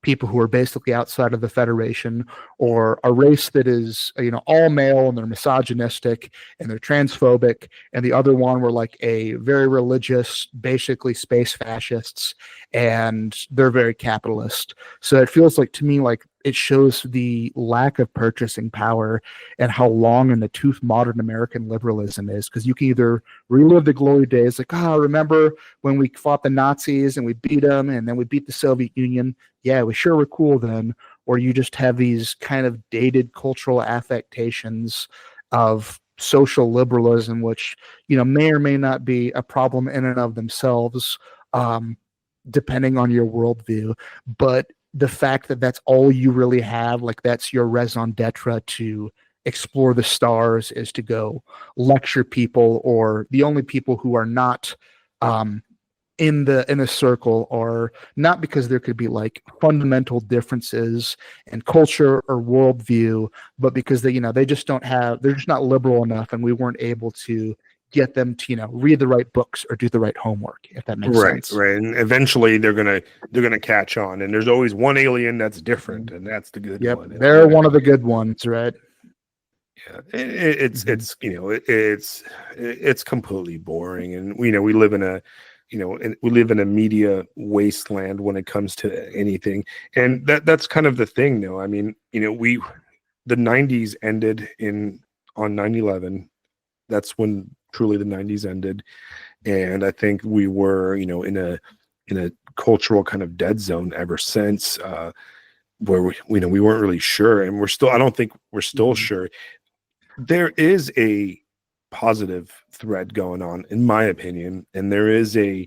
S1: people who are basically outside of the Federation, or a race that is all male, and they're misogynistic and they're transphobic, and the other one were like a very religious, basically space fascists, and they're very capitalist. So it feels like to me like it shows the lack of purchasing power and how long in the tooth modern American liberalism is, because you can either relive the glory days, like, remember when we fought the Nazis and we beat them, and then we beat the Soviet Union, yeah, we sure were cool then. Or you just have these kind of dated cultural affectations of social liberalism, which may or may not be a problem in and of themselves, depending on your worldview. But the fact that that's all you really have, like that's your raison d'etre to explore the stars, is to go lecture people, or the only people who are not um, in a circle, or not because there could be like fundamental differences in culture or worldview, but because they just don't have, they're just not liberal enough, and we weren't able to get them to read the right books or do the right homework, if that makes
S2: Right,
S1: sense.
S2: right. And eventually they're gonna catch on. And there's always one alien that's different, and that's the good
S1: Yep,
S2: one.
S1: they're one of the good ones, right?
S2: Yeah, it's it's completely boring, and we live in a we live in a media wasteland when it comes to anything, and that's kind of the thing, though. I mean, the '90s ended on 9/11. That's when truly the '90s ended, and I think we were in a cultural kind of dead zone ever since. Where we weren't really sure, and I don't think we're still sure. There is a positive thread going on, in my opinion, and there is a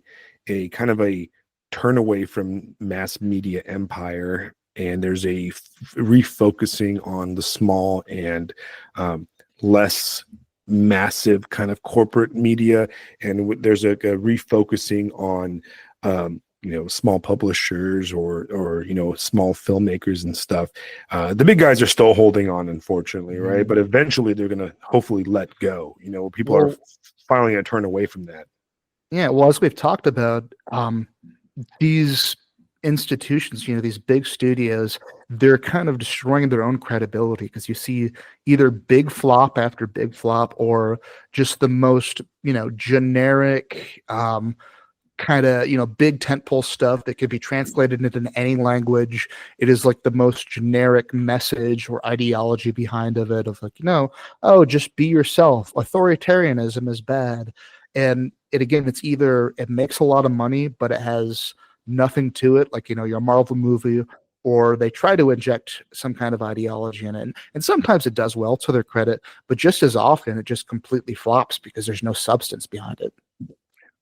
S2: kind of a turn away from mass media empire, and there's a refocusing on the small and less massive kind of corporate media, and there's a refocusing on small publishers, or small filmmakers and stuff. The big guys are still holding on, unfortunately, right? But eventually they're going to hopefully let go. People are finally going to turn away from that.
S1: Yeah, well, as we've talked about, these institutions, these big studios, they're kind of destroying their own credibility, because you see either big flop after big flop, or just the most, generic, kind of big tentpole stuff that could be translated into any language. It is like the most generic message or ideology behind of it, of like, oh, just be yourself. Authoritarianism is bad. And it's either it makes a lot of money, but it has nothing to it, like your Marvel movie, or they try to inject some kind of ideology in it. And sometimes it does well, to their credit, but just as often it just completely flops because there's no substance behind it.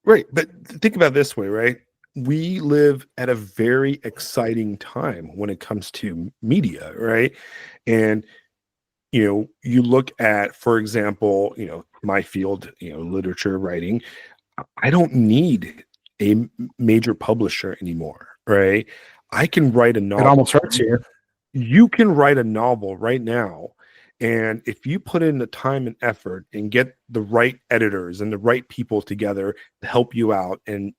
S2: Right. But think about it this way, right? We live at a very exciting time when it comes to media, right? And you look at, for example, my field, literature writing. I don't need a major publisher anymore, right? I can write a
S1: It
S2: novel.
S1: almost hurts you.
S2: You can write a novel right now, and if you put in the time and effort and get the right editors and the right people together to help you out, and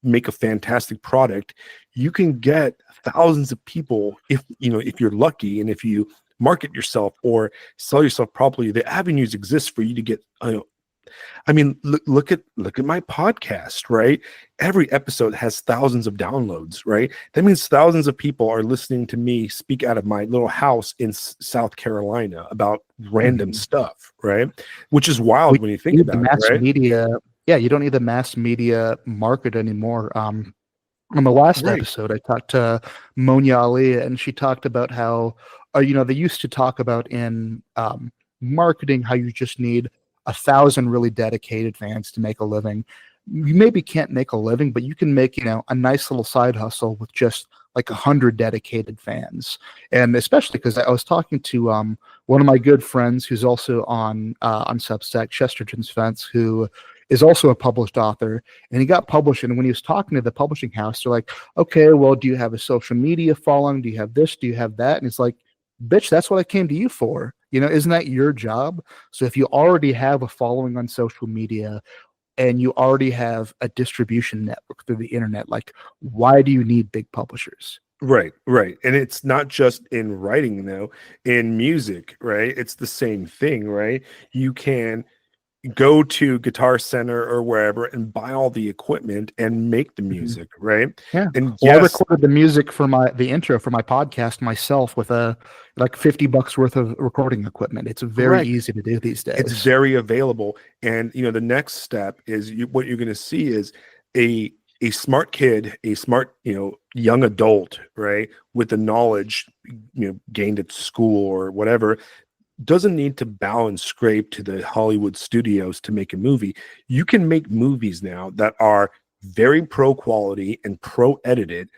S2: make a fantastic product, you can get thousands of people, if you're lucky, and if you market yourself or sell yourself properly. The avenues exist for you to get I mean, look at my podcast, right? Every episode has thousands of downloads, right? That means thousands of people are listening to me speak out of my little house in South Carolina about random stuff, right? Which is wild when you think about it, right?
S1: Media. Yeah, you don't need the mass media market anymore. On the last
S2: Right.
S1: episode, I talked to Monia Ali, and she talked about how, they used to talk about in marketing how you just need 1,000 really dedicated fans to make a living. You maybe can't make a living, but you can make, a nice little side hustle with just like 100 dedicated fans. And especially because I was talking to one of my good friends who's also on Substack, Chesterton's Fence, who is also a published author, and he got published. And when he was talking to the publishing house, they're like, okay, well, do you have a social media following? Do you have this? Do you have that? And it's like, bitch, that's what I came to you for. Isn't that your job? So if you already have a following on social media, and you already have a distribution network through the internet, like, why do you need big publishers?
S2: Right. And it's not just in writing, though. In music, right? It's the same thing, right? You can go to Guitar Center or wherever and buy all the equipment and make the music, right?
S1: Yeah.
S2: And
S1: Well, I
S2: yes,
S1: recorded the music for the intro for my podcast myself with like $50 worth of recording equipment. It's very
S2: correct.
S1: easy to do these days.
S2: It's very available. And the next step is what you're going to see is a smart kid, a smart, young adult, right, with the knowledge, gained at school or whatever, doesn't need to bow and scrape to the Hollywood studios to make a movie. You can make movies now that are very pro quality and pro edited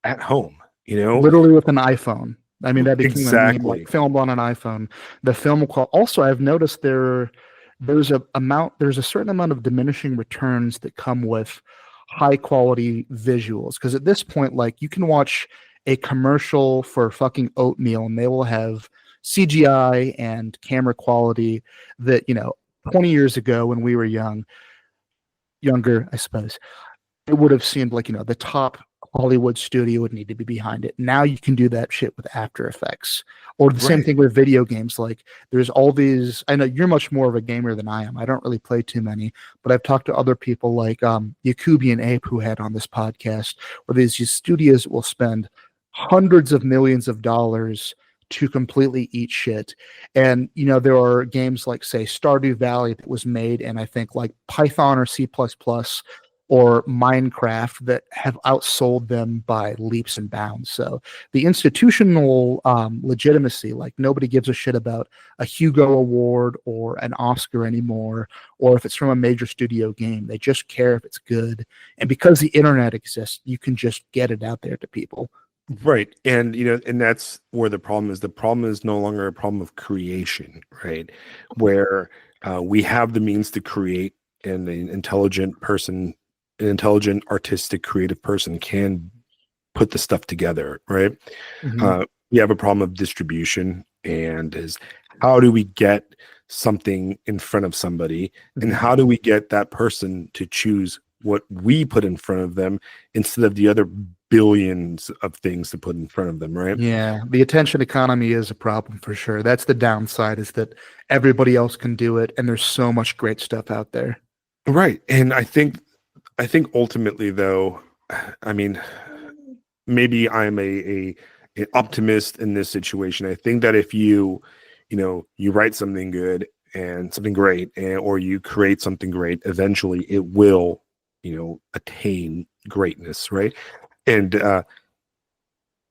S2: at home, you know?
S1: Literally with an iPhone. I mean, that became a meme,
S2: Exactly.
S1: like filmed on an iPhone. The film quality. Also, I've noticed there's a certain amount of diminishing returns that come with high quality visuals. Because at this point, like you can watch a commercial for fucking oatmeal, and they will have CGI and camera quality that 20 years ago when we were younger, I suppose it would have seemed like the top Hollywood studio would need to be behind it. Now you can do that shit with After Effects, or the same
S2: Right.
S1: thing with video games. Like there's all these. I know you're much more of a gamer than I am. I don't really play too many, but I've talked to other people like Yakubi and Ape who had on this podcast, where there's these studios that will spend hundreds of millions of dollars to completely eat shit. And there are games like say Stardew Valley that was made in I think like Python or C++ or Minecraft that have outsold them by leaps and bounds. So the institutional legitimacy, like nobody gives a shit about a Hugo Award or an Oscar anymore, or if it's from a major studio game. They just care if it's good. And because the internet exists, you can just get it out there to people.
S2: Right. And and that's where the problem is. The problem is no longer a problem of creation, right? Where we have the means to create, and an intelligent person, an intelligent, artistic, creative person can put the stuff together, right?
S1: Mhm.
S2: We have a problem of distribution, and is how do we get something in front of somebody, and
S1: Mhm.
S2: how do we get that person to choose what we put in front of them instead of the other billions of things to put in front of them, right?
S1: Yeah, the attention economy is a problem for sure. That's the downside, is that everybody else can do it, and there's so much great stuff out there.
S2: Right. And I think ultimately though, I mean, maybe I'm a an optimist in this situation. I think that if you write something good and something great, or you create something great, eventually it will, attain greatness, right? And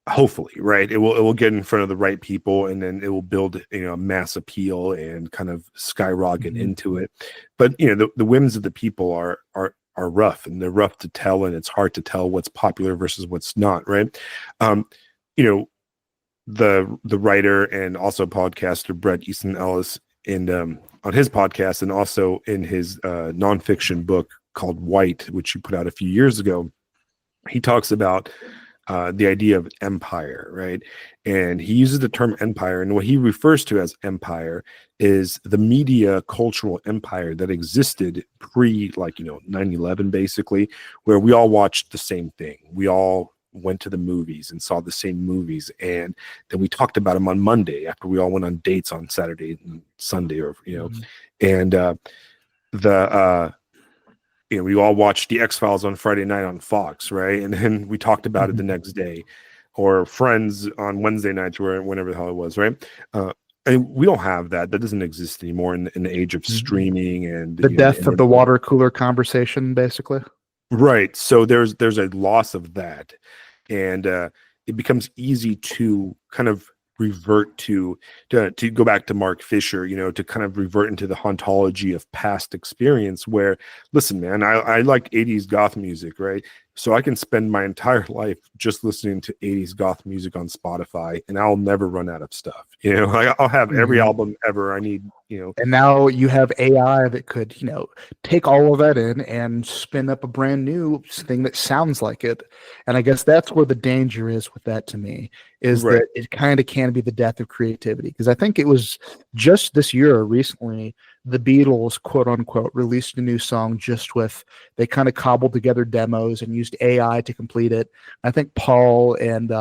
S2: hopefully, right, it will get in front of the right people, and then it will build mass appeal and kind of skyrocket
S1: Mhm.
S2: into it. But the whims of the people are rough, and they're rough to tell, and it's hard to tell what's popular versus what's not, right? um you know the writer and also podcaster Bret Easton Ellis, and on his podcast, and also in his nonfiction book called White, which he put out a few years ago, he talks about the idea of empire, right? And he uses the term empire, and what he refers to as empire is the media cultural empire that existed pre, like, 9/11, basically, where we all watched the same thing. We all went to the movies and saw the same movies, and then we talked about them on Monday after we all went on dates on Saturday and Sunday, or
S1: Mhm.
S2: and the we all watched the X-Files on Friday night on Fox, right? And then we talked about it the
S1: Mhm.
S2: next day, or Friends on Wednesday nights, or whenever the hell it was, right? Uh, and we don't have that. That doesn't exist anymore in the age of
S1: Mhm.
S2: streaming and
S1: The
S2: the
S1: death of the
S2: internet.
S1: water cooler conversation, basically.
S2: Right. So there's a loss of that, and it becomes easy to kind of revert to go back to Mark Fisher, to kind of revert into the hauntology of past experience. Where, listen, man, I like '80s goth music, right? So I can spend my entire life just listening to '80s goth music on Spotify, and I'll never run out of stuff. I'll have every
S1: Mhm.
S2: album ever I need.
S1: And now you have AI that could, take all of that in and spin up a brand new thing that sounds like it. And I guess that's where the danger is with that to me, is
S2: Right.
S1: that it kind of can be the death of creativity. Because I think it was just this year or recently, the Beatles, quote unquote, released a new song just with, they kind of cobbled together demos and used AI to complete it. I think Paul and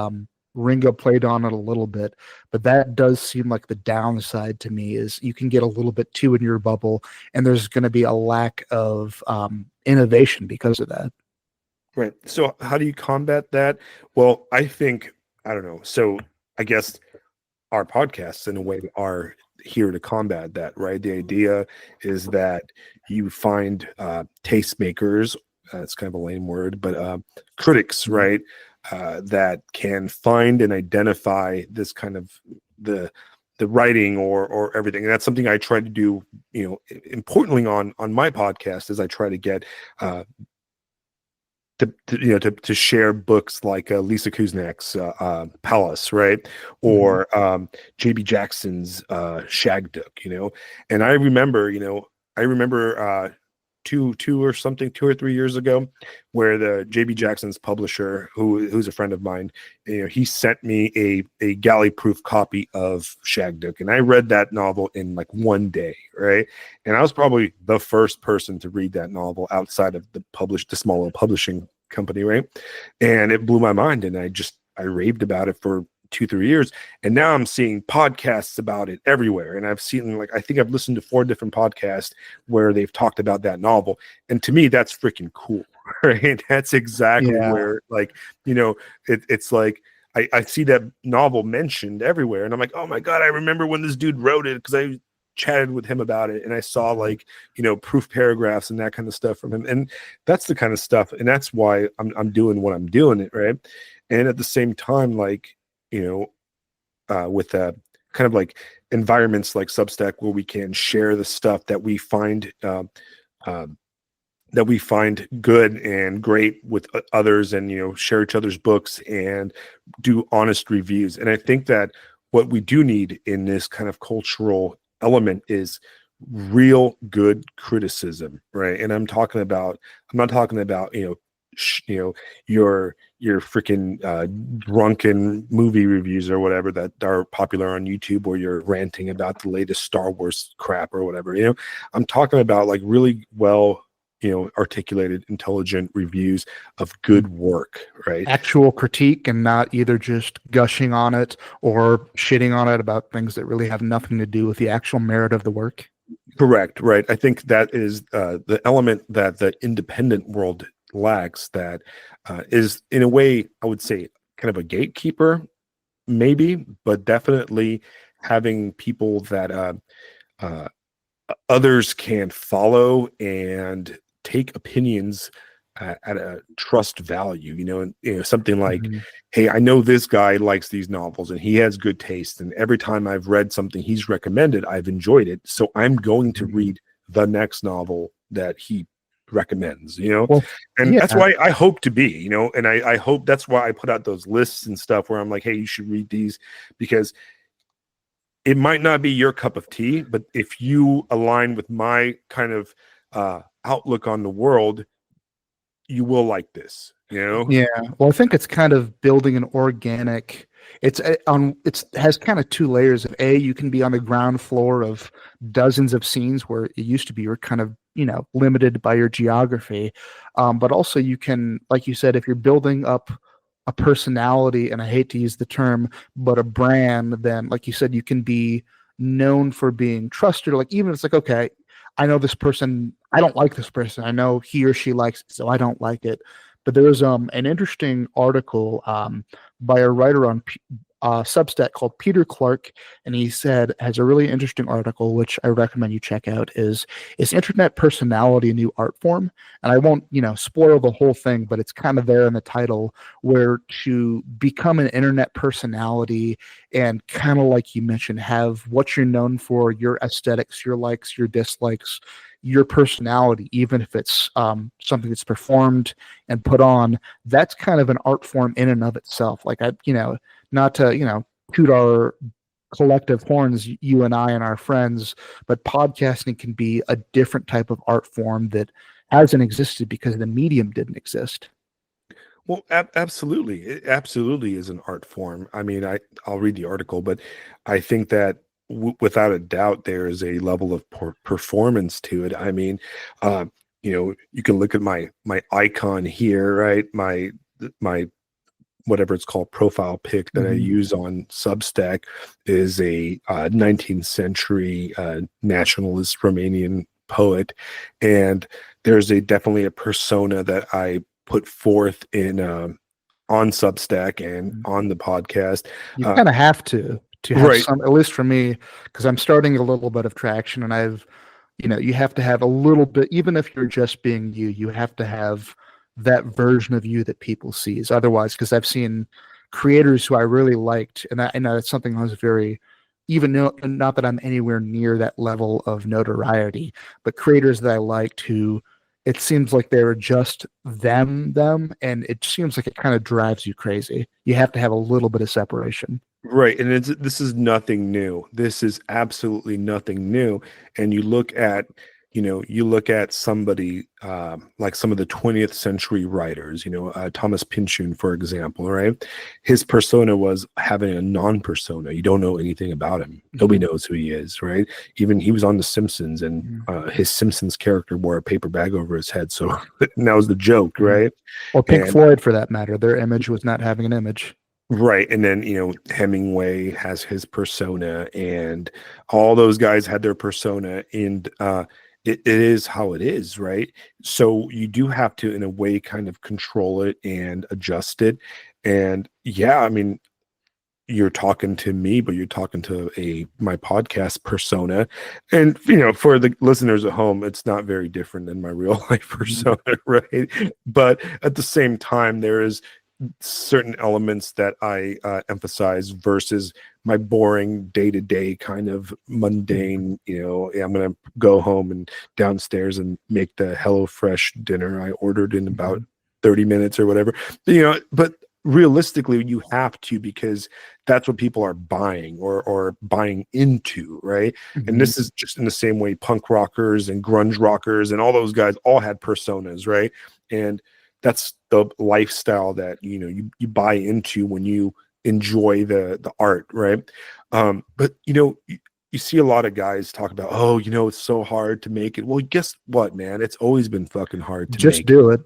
S1: Ringo played on it a little bit, but that does seem like the downside to me, is you can get a little bit too in your bubble, and there's going to be a lack of innovation because of that.
S2: Right. So how do you combat that? Well, I don't know. So I guess our podcasts in a way are here to combat that, right? The idea is that you find tastemakers, it's kind of a lame word, but critics,
S1: Mhm.
S2: right? That can find and identify this kind of the the writing or everything. And that's something I try to do, importantly on my podcast, is I try to get to share books like Lisa Kuznek's Palace, right, or JB Jackson's Shagduk, and I remember, two or 3 years ago, where the JB Jackson's publisher, who's a friend of mine, he sent me a galley proof copy of Shagduk, and I read that novel in like one day, right? And I was probably the first person to read that novel outside of the small little publishing company, right? And it blew my mind, and I raved about it for 2-3 years, and now I'm seeing podcasts about it everywhere. And I've seen, like, I think I've listened to 4 different podcasts where they've talked about that novel, and to me, that's freaking cool, right? That's exactly where, like, it's like I see that novel mentioned everywhere, and I'm like, oh my god, I remember when this dude wrote it, because I chatted with him about it, and I saw, like, proof paragraphs and that kind of stuff from him. And that's the kind of stuff, and that's why I'm doing what I'm doing, it right. And at the same time, like, with kind of like environments like Substack, where we can share the stuff that we find good and great with others, and share each other's books and do honest reviews. And I think that what we do need in this kind of cultural element is real good criticism, right? And I'm not talking about your freaking drunken movie reviews or whatever that are popular on YouTube, where you're ranting about the latest Star Wars crap or whatever. I'm talking about, like, really well, articulated, intelligent reviews of good work, right?
S1: Actual critique, and not either just gushing on it or shitting on it about things that really have nothing to do with the actual merit of the work.
S2: Correct. Right. I think that is the element that the independent world lacks, that is, in a way, I would say, kind of a gatekeeper, maybe, but definitely having people that others can follow and take opinions at a trust value, and something like, hey, I know this guy likes these novels and he has good taste, and every time I've read something he's recommended, I've enjoyed it, so I'm going to read the next novel that he recommends,
S1: Well,
S2: and
S1: yeah,
S2: that's why I hope to be, and I hope that's why I put out those lists and stuff where I'm like, hey, you should read these, because it might not be your cup of tea, but if you align with my kind of outlook on the world, you will like this,
S1: yeah. Well, I think it's kind of building an organic. It's has kind of 2 layers of you can be on the ground floor of dozens of scenes where it used to be you're kind of limited by your geography, but also you can, like you said, if you're building up a personality, and I hate to use the term, but a brand, then, like you said, you can be known for being trusted. Like, even if it's like, okay, I know this person, I don't like this person, I know he or she likes it, so I don't like it. But there was an interesting article by a writer on Substack called Peter Clark, and he has a really interesting article which I recommend you check out. Is internet personality a new art form? And I won't spoil the whole thing, but it's kind of there in the title, where to become an internet personality, and kind of like you mentioned, have what you're known for, your aesthetics, your likes, your dislikes, your personality, even if it's something that's performed and put on. That's kind of an art form in and of itself. Like, not to toot our collective horns, you and I and our friends, but podcasting can be a different type of art form that hasn't existed because the medium didn't exist.
S2: Well, absolutely. It absolutely is an art form. I mean, I'll read the article, but I think that without a doubt, there is a level of performance to it. I mean, you can look at my icon here, right? My whatever it's called, profile pic that I use on Substack is a 19th century nationalist Romanian poet, and there's definitely a persona that I put forth in on Substack and on the podcast.
S1: You kind of have to have
S2: Right.
S1: some, at least for me, because I'm starting a little bit of traction, and you have to have a little bit, even if you're just being you have to have that version of you that people sees. Otherwise, because I've seen creators who I really liked, and I know that's something I was very even though not that I'm anywhere near that level of notoriety, but creators that I liked who it seems like they're just them, and it seems like it kind of drives you crazy. You have to have a little bit of separation.
S2: Right, and this is nothing new. This is absolutely nothing new. And you look at somebody like some of the 20th century writers, Thomas Pynchon, for example, right? His persona was having a non-persona. You don't know anything about him. Nobody knows who he is, right? Even he was on The Simpsons, and his Simpsons character wore a paper bag over his head. So that was the joke, right?
S1: Or Pink
S2: And
S1: Floyd, for that matter. Their image was not having an image.
S2: right. And then, Hemingway has his persona, and all those guys had their persona, and it is how it is, right? So you do have to, in a way, kind of control it and adjust it. And yeah, I mean, you're talking to me, but you're talking to my podcast persona. And for the listeners at home, it's not very different than my real life persona, right? But at the same time, there is certain elements that I emphasize versus my boring day-to-day kind of mundane, I'm going to go home and downstairs and make the HelloFresh dinner I ordered in about 30 minutes or whatever. But realistically, you have to, because that's what people are buying or buying into, right? And this is just in the same way punk rockers and grunge rockers and all those guys all had personas, right? And that's the lifestyle that you buy into when you enjoy the art, right? But you see a lot of guys talk about, oh, it's so hard to make it. Well, guess what, man? It's always been fucking hard to
S1: Just
S2: make
S1: do it.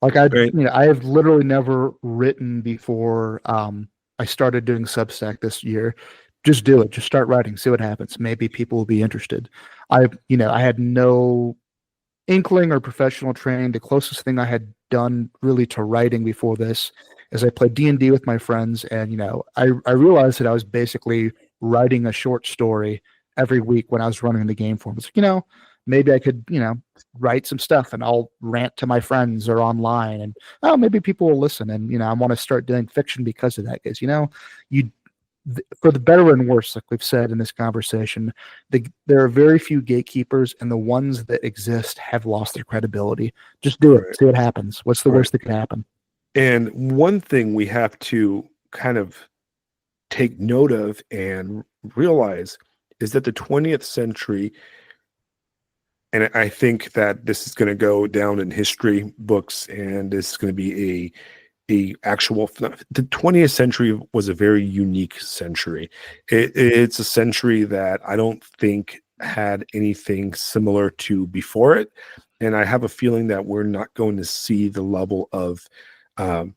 S1: Like
S2: right?
S1: I have literally never written before. I started doing Substack this year. Just do it. Just start writing. See what happens. Maybe people will be interested. I had no inkling or professional training. The closest thing I had done really to writing before this is I played D&D with my friends, and I realized that I was basically writing a short story every week when I was running the game for them. It's like, maybe I could write some stuff and I'll rant to my friends or online, and maybe people will listen, and I want to start doing fiction because of that, because you for the better and worse, like we've said in this conversation, there are very few gatekeepers, and the ones that exist have lost their credibility. Just do it.
S2: Right.
S1: See what happens. What's the
S2: Right.
S1: worst that can happen?
S2: And one thing we have to kind of take note of and realize is that the 20th century, and I think that this is going to go down in history books, and this is going to be the 20th century was a very unique century. It's a century that I don't think had anything similar to before it, and I have a feeling that we're not going to see the level of um,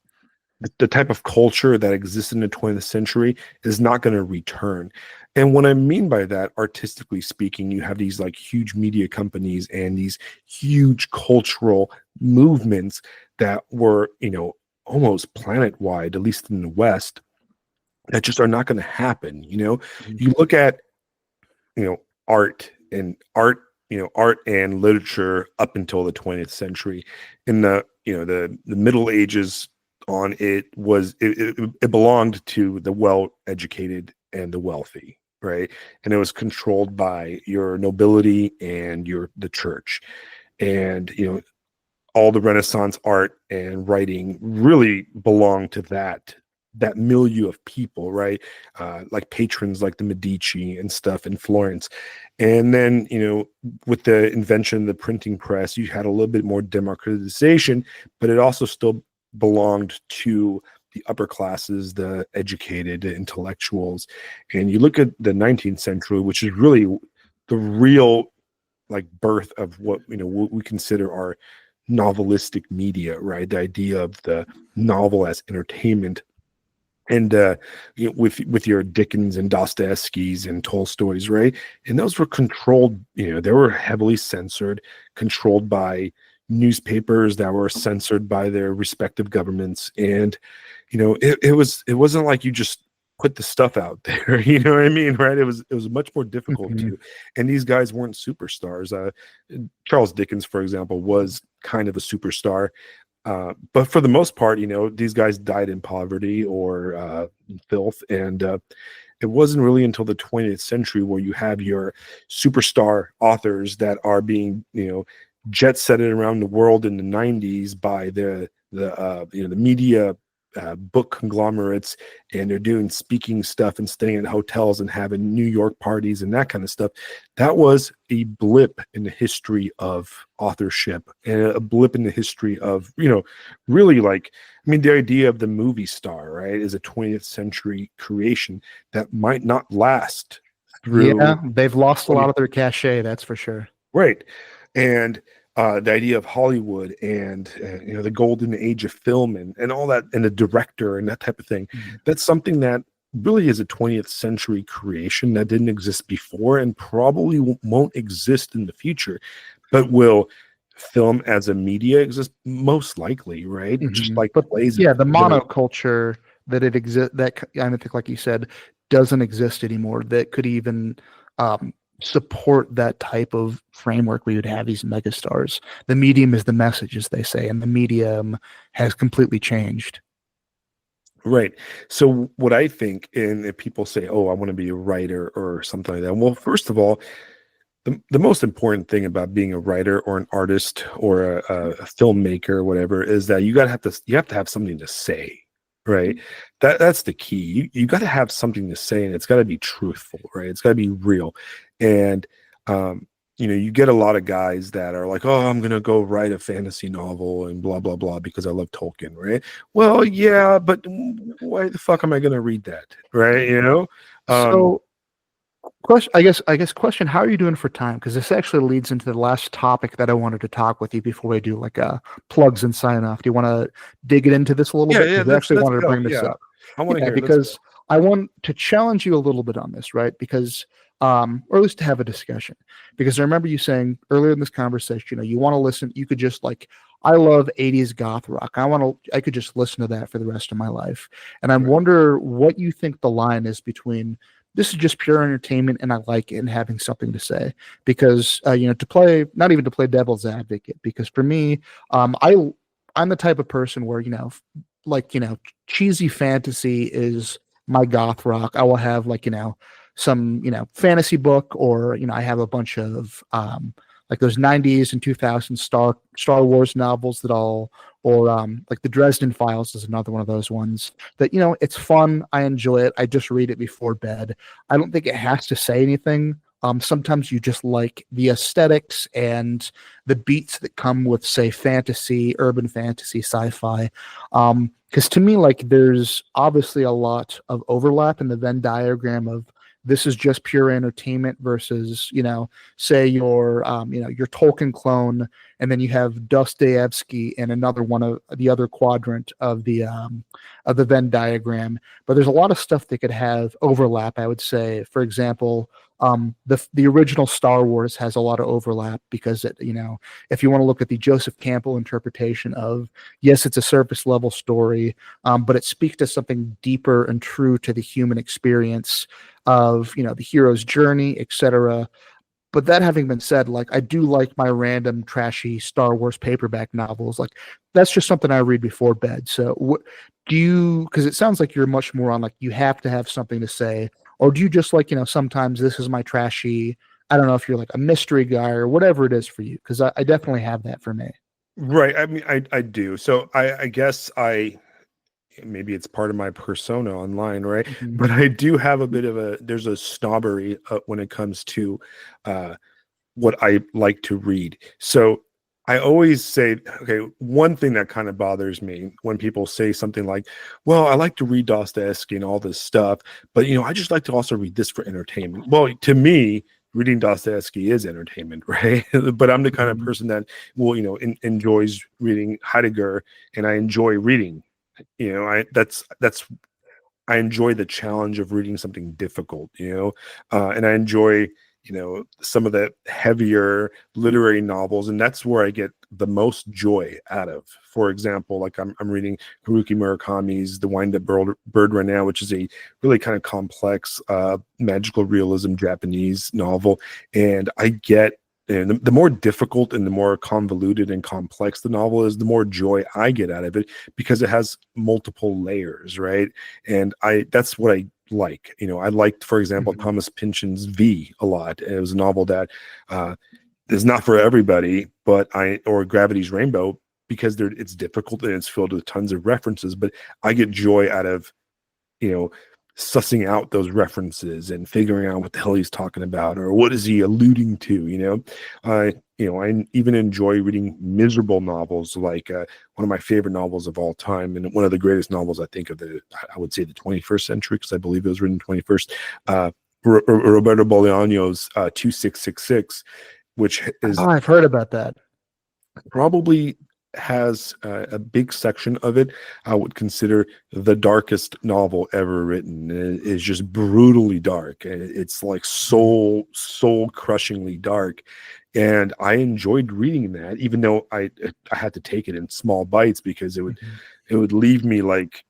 S2: the type of culture that existed in the 20th century is not going to return. And what I mean by that, artistically speaking, you have these like huge media companies and these huge cultural movements that were, almost planet wide, at least in the West, that just are not going to happen. You look at, art and art, art and literature up until the 20th century. In the Middle Ages on, it belonged to the well-educated and the wealthy, right? And it was controlled by your nobility and the church. And all the Renaissance art and writing really belonged to that milieu of people, right? Like patrons like the Medici and stuff in Florence. And then, with the invention of the printing press, you had a little bit more democratization, but it also still belonged to the upper classes, the educated, the intellectuals. And you look at the 19th century, which is really the real like birth of what what we consider our novelistic media, right? The idea of the novel as entertainment. And with your Dickens and Dostoevsky's and Tolstoy's, right? And those were controlled, they were heavily censored, controlled by newspapers that were censored by their respective governments. And it wasn't like you just put the stuff out there, you know what I mean, right? It was much more difficult to. And these guys weren't superstars. Charles Dickens, for example, was kind of a superstar. But for the most part, these guys died in poverty or filth, and it wasn't really until the 20th century where you have your superstar authors that are being, jet setted around the world in the 90s by the media book conglomerates, and they're doing speaking stuff and staying at hotels and having New York parties and that kind of stuff. That was a blip in the history of authorship and a blip in the history of, really, like, I mean, the idea of the movie star, right, is a 20th century creation that might not last through
S1: Yeah, they've lost a
S2: 20.
S1: lot of their cachet, that's for sure.
S2: Right. And the idea of Hollywood and the golden age of film and all that, and the director and that type of thing, that's something that really is a 20th century creation that didn't exist before and probably won't exist in the future. But will film as a media exist? Most likely, right? Just like
S1: But
S2: plays.
S1: yeah, the monoculture that it exists, that I think, like you said, doesn't exist anymore. That could even support that type of framework where you'd have these megastars. The medium is the message, as they say, and the medium has completely changed.
S2: Right. So what I think, and if people say, "Oh, I want to be a writer or something like that," well, first of all, the most important thing about being a writer or an artist or a filmmaker or whatever is that you have to have something to say, right? That's the key. You got to have something to say, and it's got to be truthful, right? It's got to be real. And you get a lot of guys that are like, "Oh, I'm gonna go write a fantasy novel and blah blah blah because I love Tolkien," right? Well, yeah, but why the fuck am I gonna read that, right?
S1: So, question, question, how are you doing for time? Because this actually leads into the last topic that I wanted to talk with you before we do like plugs and sign off. Do you want to dig it into this a little bit?
S2: Yeah.
S1: Because I actually wanted to bring this
S2: Yeah,
S1: up.
S2: I want to hear.
S1: Because I want to challenge you a little bit on this, right? Because or at least to have a discussion. Because I remember you saying earlier in this conversation, you want to listen, you could just like, I love 80s goth rock. I could just listen to that for the rest of my life. And I wonder what you think the line is between this is just pure entertainment and I like it and having something to say. Because to play, not even to play devil's advocate, because for me, I'm the type of person where, cheesy fantasy is my goth rock. I will have some, fantasy book, or, I have a bunch of like those 90s and 2000s Star Wars novels or like the Dresden Files is another one of those ones that, it's fun. I enjoy it. I just read it before bed. I don't think it has to say anything. Sometimes you just like the aesthetics and the beats that come with, say, fantasy, urban fantasy, sci-fi. Because to me, like, there's obviously a lot of overlap in the Venn diagram of this is just pure entertainment versus, say your Tolkien clone, and then you have Dostoevsky in another one of the other quadrant of the Venn diagram. But there's a lot of stuff that could have overlap. I would say, for example, the original Star Wars has a lot of overlap because if you want to look at the Joseph Campbell interpretation of, yes, it's a surface level story, but it speaks to something deeper and true to the human experience of the hero's journey, etc. But that having been said, like, I do like my random trashy Star Wars paperback novels. Like, that's just something I read before bed. So what do you, because it sounds like you're much more on like you have to have something to say, or do you just like, sometimes this is my trashy, I don't know if you're like a mystery guy or whatever it is for you, because I definitely have that for me.
S2: Right. I mean, I do. So I guess maybe it's part of my persona online, right? But I do have a bit of there's a snobbery when it comes to what I like to read. So I always say, okay, one thing that kind of bothers me when people say something like, well, I like to read Dostoevsky and all this stuff, but I just like to also read this for entertainment. Well, to me, reading Dostoevsky is entertainment, right? But I'm the kind of person that will, enjoys reading Heidegger, and I enjoy reading. I enjoy the challenge of reading something difficult, and I enjoy, some of the heavier literary novels, and that's where I get the most joy out of. For example, like I'm reading Haruki Murakami's The Wind Up Bird right now, which is a really kind of complex magical realism Japanese novel, and I get and the more difficult and the more convoluted and complex the novel is, the more joy I get out of it, because it has multiple layers, right? And that's what I like. I liked, for example,
S1: Mhm.
S2: Thomas Pynchon's V a lot. It was a novel that is not for everybody, or Gravity's Rainbow, because it's difficult and it's filled with tons of references, but I get joy out of, you know, sussing out those references and figuring out what the hell he's talking about, or what is he alluding to. I even enjoy reading miserable novels, like one of my favorite novels of all time, and one of the greatest novels I think I would say the 21st century, because I believe it was written 21st. Roberto Bolaño's 2666, which is
S1: Oh, I've heard about that.
S2: probably has a big section of it I would consider the darkest novel ever written. It is just brutally dark. It's like soul crushingly dark, and I enjoyed reading that, even though I had to take it in small bites, because
S1: Mhm.
S2: it would leave me like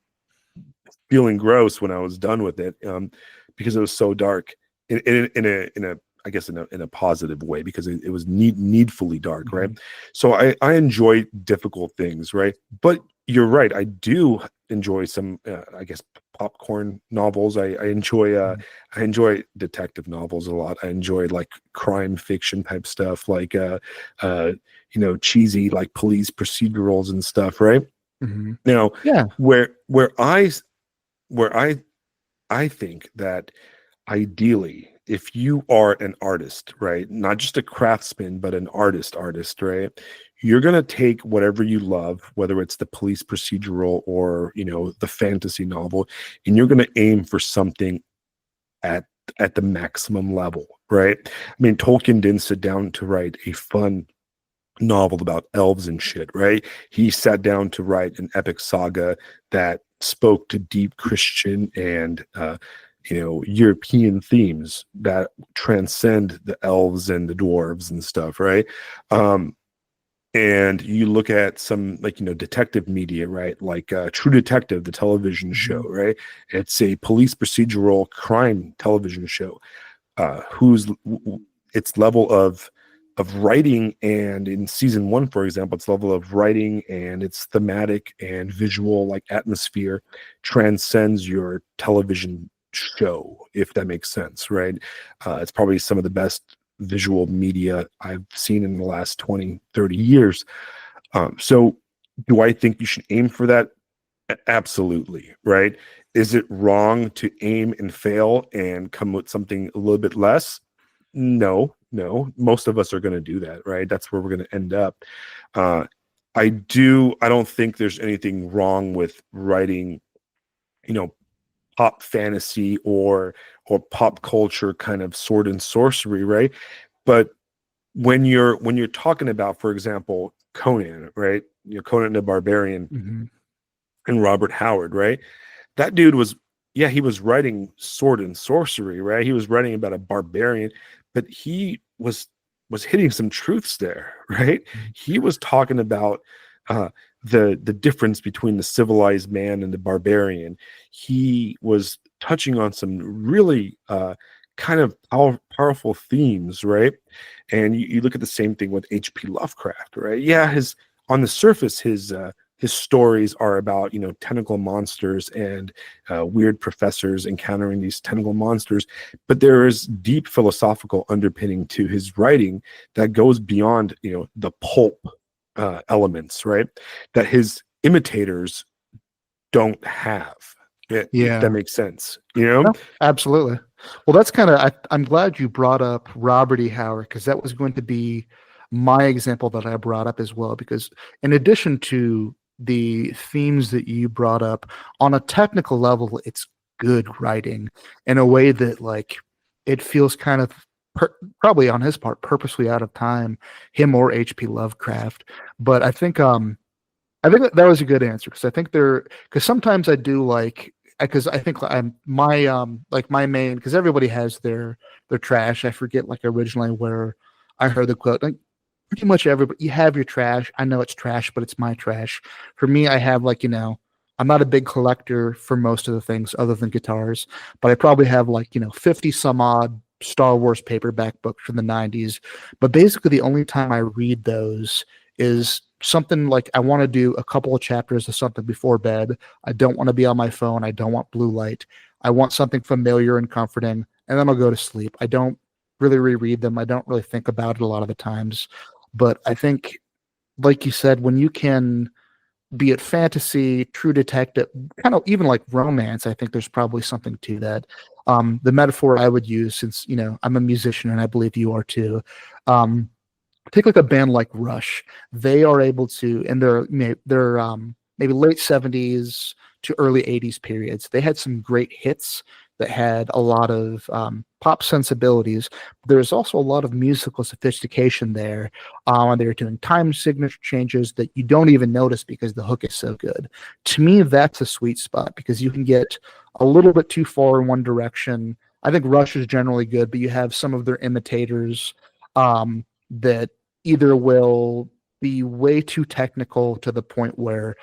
S2: feeling gross when I was done with it, because it was so dark in a I guess in a positive way, because it was needfully dark, right?
S1: Mhm.
S2: So I enjoy difficult things, right? But you're right, I do enjoy some I guess popcorn novels.
S1: Mhm.
S2: I enjoy detective novels a lot. I enjoy like crime fiction type stuff, like uh cheesy like police procedurals and stuff, right?
S1: Mhm.
S2: Now,
S1: Yeah.
S2: where I think that ideally, if you are an artist, right, not just a craftsman, but an artist, right, you're going to take whatever you love, whether it's the police procedural or, the fantasy novel, and you're going to aim for something at the maximum level, right? I mean, Tolkien didn't sit down to write a fun novel about elves and shit, right? He sat down to write an epic saga that spoke to deep Christian and European themes that transcend the elves and the dwarves and stuff, right? Um, and you look at some, like, detective media, right? Like True Detective, the television show,
S1: Mhm.
S2: right? It's a police procedural crime television show, whose its level of writing, and in season one, for example, its level of writing and its thematic and visual like atmosphere transcends your television show, if that makes sense, right? It's probably some of the best visual media I've seen in the last 20-30 years. So do I think you should aim for that? Absolutely, right? Is it wrong to aim and fail and come with something a little bit less? No, no. Most of us are going to do that, right? That's where we're going to end up. Uh, I don't think there's anything wrong with writing, you know, pop fantasy or pop culture kind of sword and sorcery, right? But when you're talking about, for example, Conan, right? Conan the Barbarian
S1: Mhm.
S2: and Robert Howard, right? That dude was, yeah, he was writing sword and sorcery, right? He was writing about a barbarian, but he was hitting some truths there, right?
S1: Mhm.
S2: He was talking about uh the difference between the civilized man and the barbarian. He was touching on some really kind of powerful themes, right? And you look at the same thing with H.P. Lovecraft, right? Yeah, his on the surface, his stories are about, tentacle monsters and weird professors encountering these tentacle monsters, but there is deep philosophical underpinning to his writing that goes beyond, the pulp elements, right? That his imitators don't have. If that
S1: Yeah.
S2: makes sense, you know?
S1: No, absolutely. Well, that's kind of, I'm glad you brought up Robert E. Howard, because that was going to be my example that I brought up as well. Because in addition to the themes that you brought up, on a technical level, it's good writing in a way that, like, it feels kind of probably on his part purposely out of time, him or H.P. Lovecraft. But I think that was a good answer, because I think because sometimes I do like, because I think I'm my like my main, because everybody has their trash. I forget like originally where I heard the quote, like pretty much everybody, you have your trash. I know it's trash, but it's my trash. For me, I have like, I'm not a big collector for most of the things other than guitars, but I probably have like, 50 some odd Star Wars paperback books from the 90s. But basically, the only time I read those is something like I want to do a couple of chapters of something before bed. I don't want to be on my phone. I don't want blue light. I want something familiar and comforting, and then I'll go to sleep. I don't really reread them. I don't really think about it a lot of the times. But I think, like you said, when you can, be it fantasy, true detective, kind of even like romance, I think there's probably something to that. The metaphor I would use, since I'm a musician and I believe you are too, um, take like a band like Rush. They are able to, in their maybe late 70s to early 80s periods, they had some great hits that had a lot of pop sensibilities. There's also a lot of musical sophistication there. And they're doing time signature changes that you don't even notice because the hook is so good. To me, that's a sweet spot because you can get a little bit too far in one direction. I think Rush is generally good, but you have some of their imitators that either will be way too technical to the point where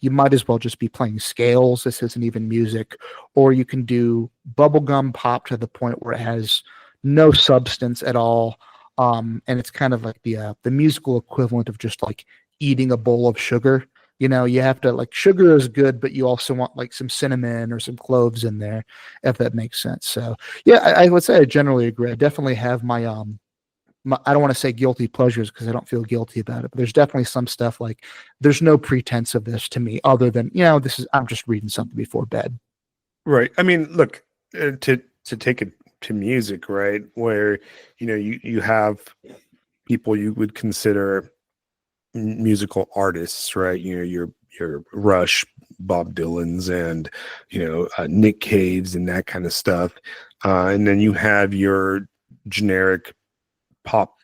S1: you might as well just be playing scales. This isn't even music. Or you can do bubblegum pop to the point where it has no substance at all. And it's kind of like the musical equivalent of just like eating a bowl of sugar. You have to, like, sugar is good, but you also want like some cinnamon or some cloves in there, if that makes sense. So yeah, I would say I generally agree. I definitely have I don't want to say guilty pleasures because I don't feel guilty about it, but there's definitely some stuff like there's no pretense of this to me other than, I'm just reading something before bed.
S2: Right. I mean, look, to take it to music, right? Where, you have people you would consider musical artists, right? Your Rush, Bob Dylan's, and Nick Cave's and that kind of stuff. And then you have your generic pop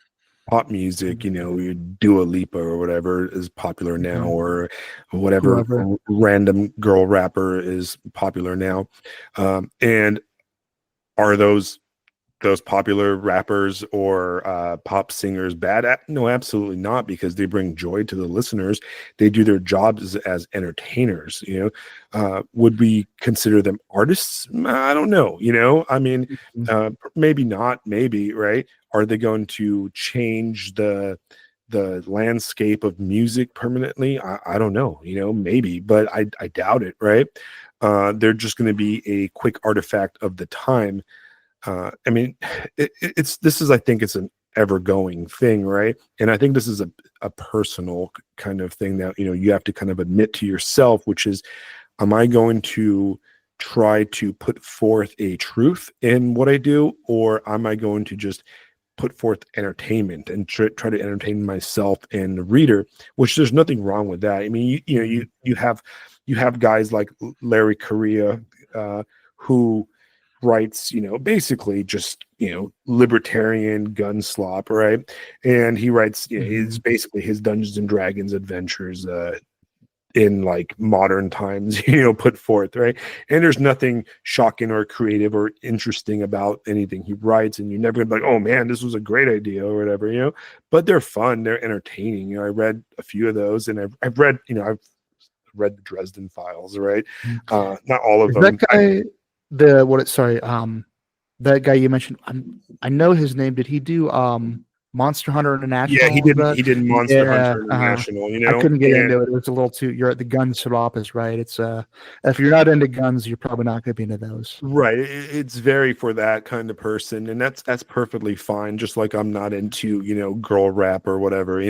S2: music, your Dua Lipa or whatever is popular now, or whatever
S1: Whoever.
S2: random girl rapper is popular now. And are those popular rappers or pop singers bad at? No, absolutely not, because they bring joy to the listeners. They do their jobs as entertainers. Would we consider them artists? I don't know. I mean, maybe not. Maybe, right? Are they going to change the landscape of music permanently? I don't know. Maybe, but I doubt it. Right? They're just going to be a quick artifact of the time. I mean, I think it's an ever going thing, right? And I think this is a personal kind of thing that, you have to kind of admit to yourself, which is, am I going to try to put forth a truth in what I do, or am I going to just put forth entertainment and try to entertain myself and the reader, which there's nothing wrong with that. I mean, you have guys like Larry Correia, who writes, basically just, libertarian gun slop, right? And he writes, it's basically his Dungeons and Dragons adventures in like modern times, put forth, right? And there's nothing shocking or creative or interesting about anything he writes, and you're never gonna be like, oh man, this was a great idea or whatever, but they're fun, they're entertaining. I read a few of those, and I've read the Dresden Files, right? Not all of
S1: Is
S2: them.
S1: that guy that guy you mentioned, I know his name. Did he do Monster Hunter
S2: Yeah,
S1: International?
S2: he did Monster Hunter
S1: Uh-huh.
S2: International,
S1: I couldn't get
S2: and
S1: into it. It was a little too. You're at the gun swap is right. It's if you're not into guns, you're probably not going to be into those.
S2: right. It's very for that kind of person, and that's perfectly fine. Just like I'm not into girl rap or whatever,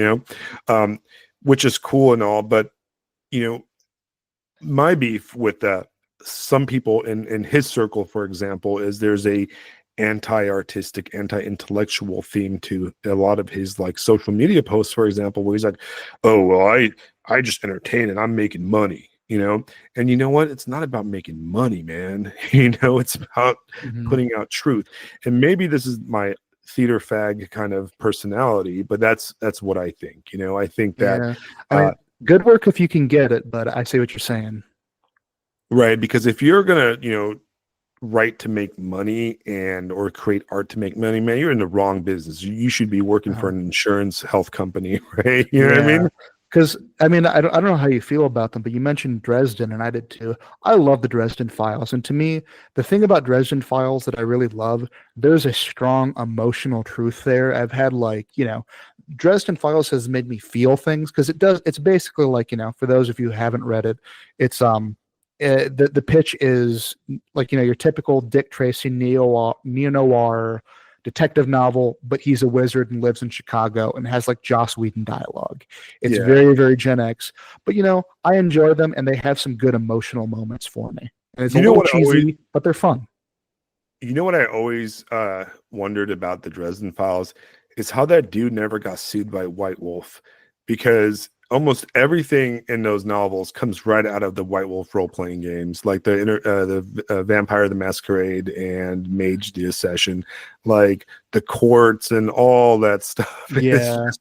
S2: which is cool and all, but you know my beef with some people in his circle, for example, is there's a anti-artistic, anti-intellectual theme to a lot of his like social media posts, for example, where he's like, oh well, I just entertain and I'm making money, and you know what, it's not about making money, man. It's about putting out truth. And maybe this is my theater fag kind of personality, but that's what I think. I think that
S1: Yeah, I mean, good work if you can get it, but I see what you're saying.
S2: right, because if you're gonna write to make money and or create art to make money, man, you're in the wrong business. You should be working for an insurance health company, right? You know what I
S1: Yeah.
S2: mean?
S1: Because I mean, I don't know how you feel about them, but you mentioned Dresden, and I did too. I love the Dresden Files, and to me, the thing about Dresden Files that I really love, there's a strong emotional truth there. I've had like, Dresden Files has made me feel things because it does. It's basically like, for those of you who haven't read it, it's the pitch is like, your typical Dick Tracy neo noir detective novel, but he's a wizard and lives in Chicago and has like Joss Whedon dialogue. It's
S2: Yeah.
S1: very, very Gen X, but I enjoy them and they have some good emotional moments for me. And it's a
S2: You know
S1: little
S2: what I always
S1: cheesy, but they're fun.
S2: You know what I always wondered about the Dresden Files is how that dude never got sued by White Wolf, because almost everything in those novels comes right out of the White Wolf role playing games, like the Vampire the Masquerade and Mage the Accession, like the courts and all that stuff. It's
S1: Yeah.
S2: just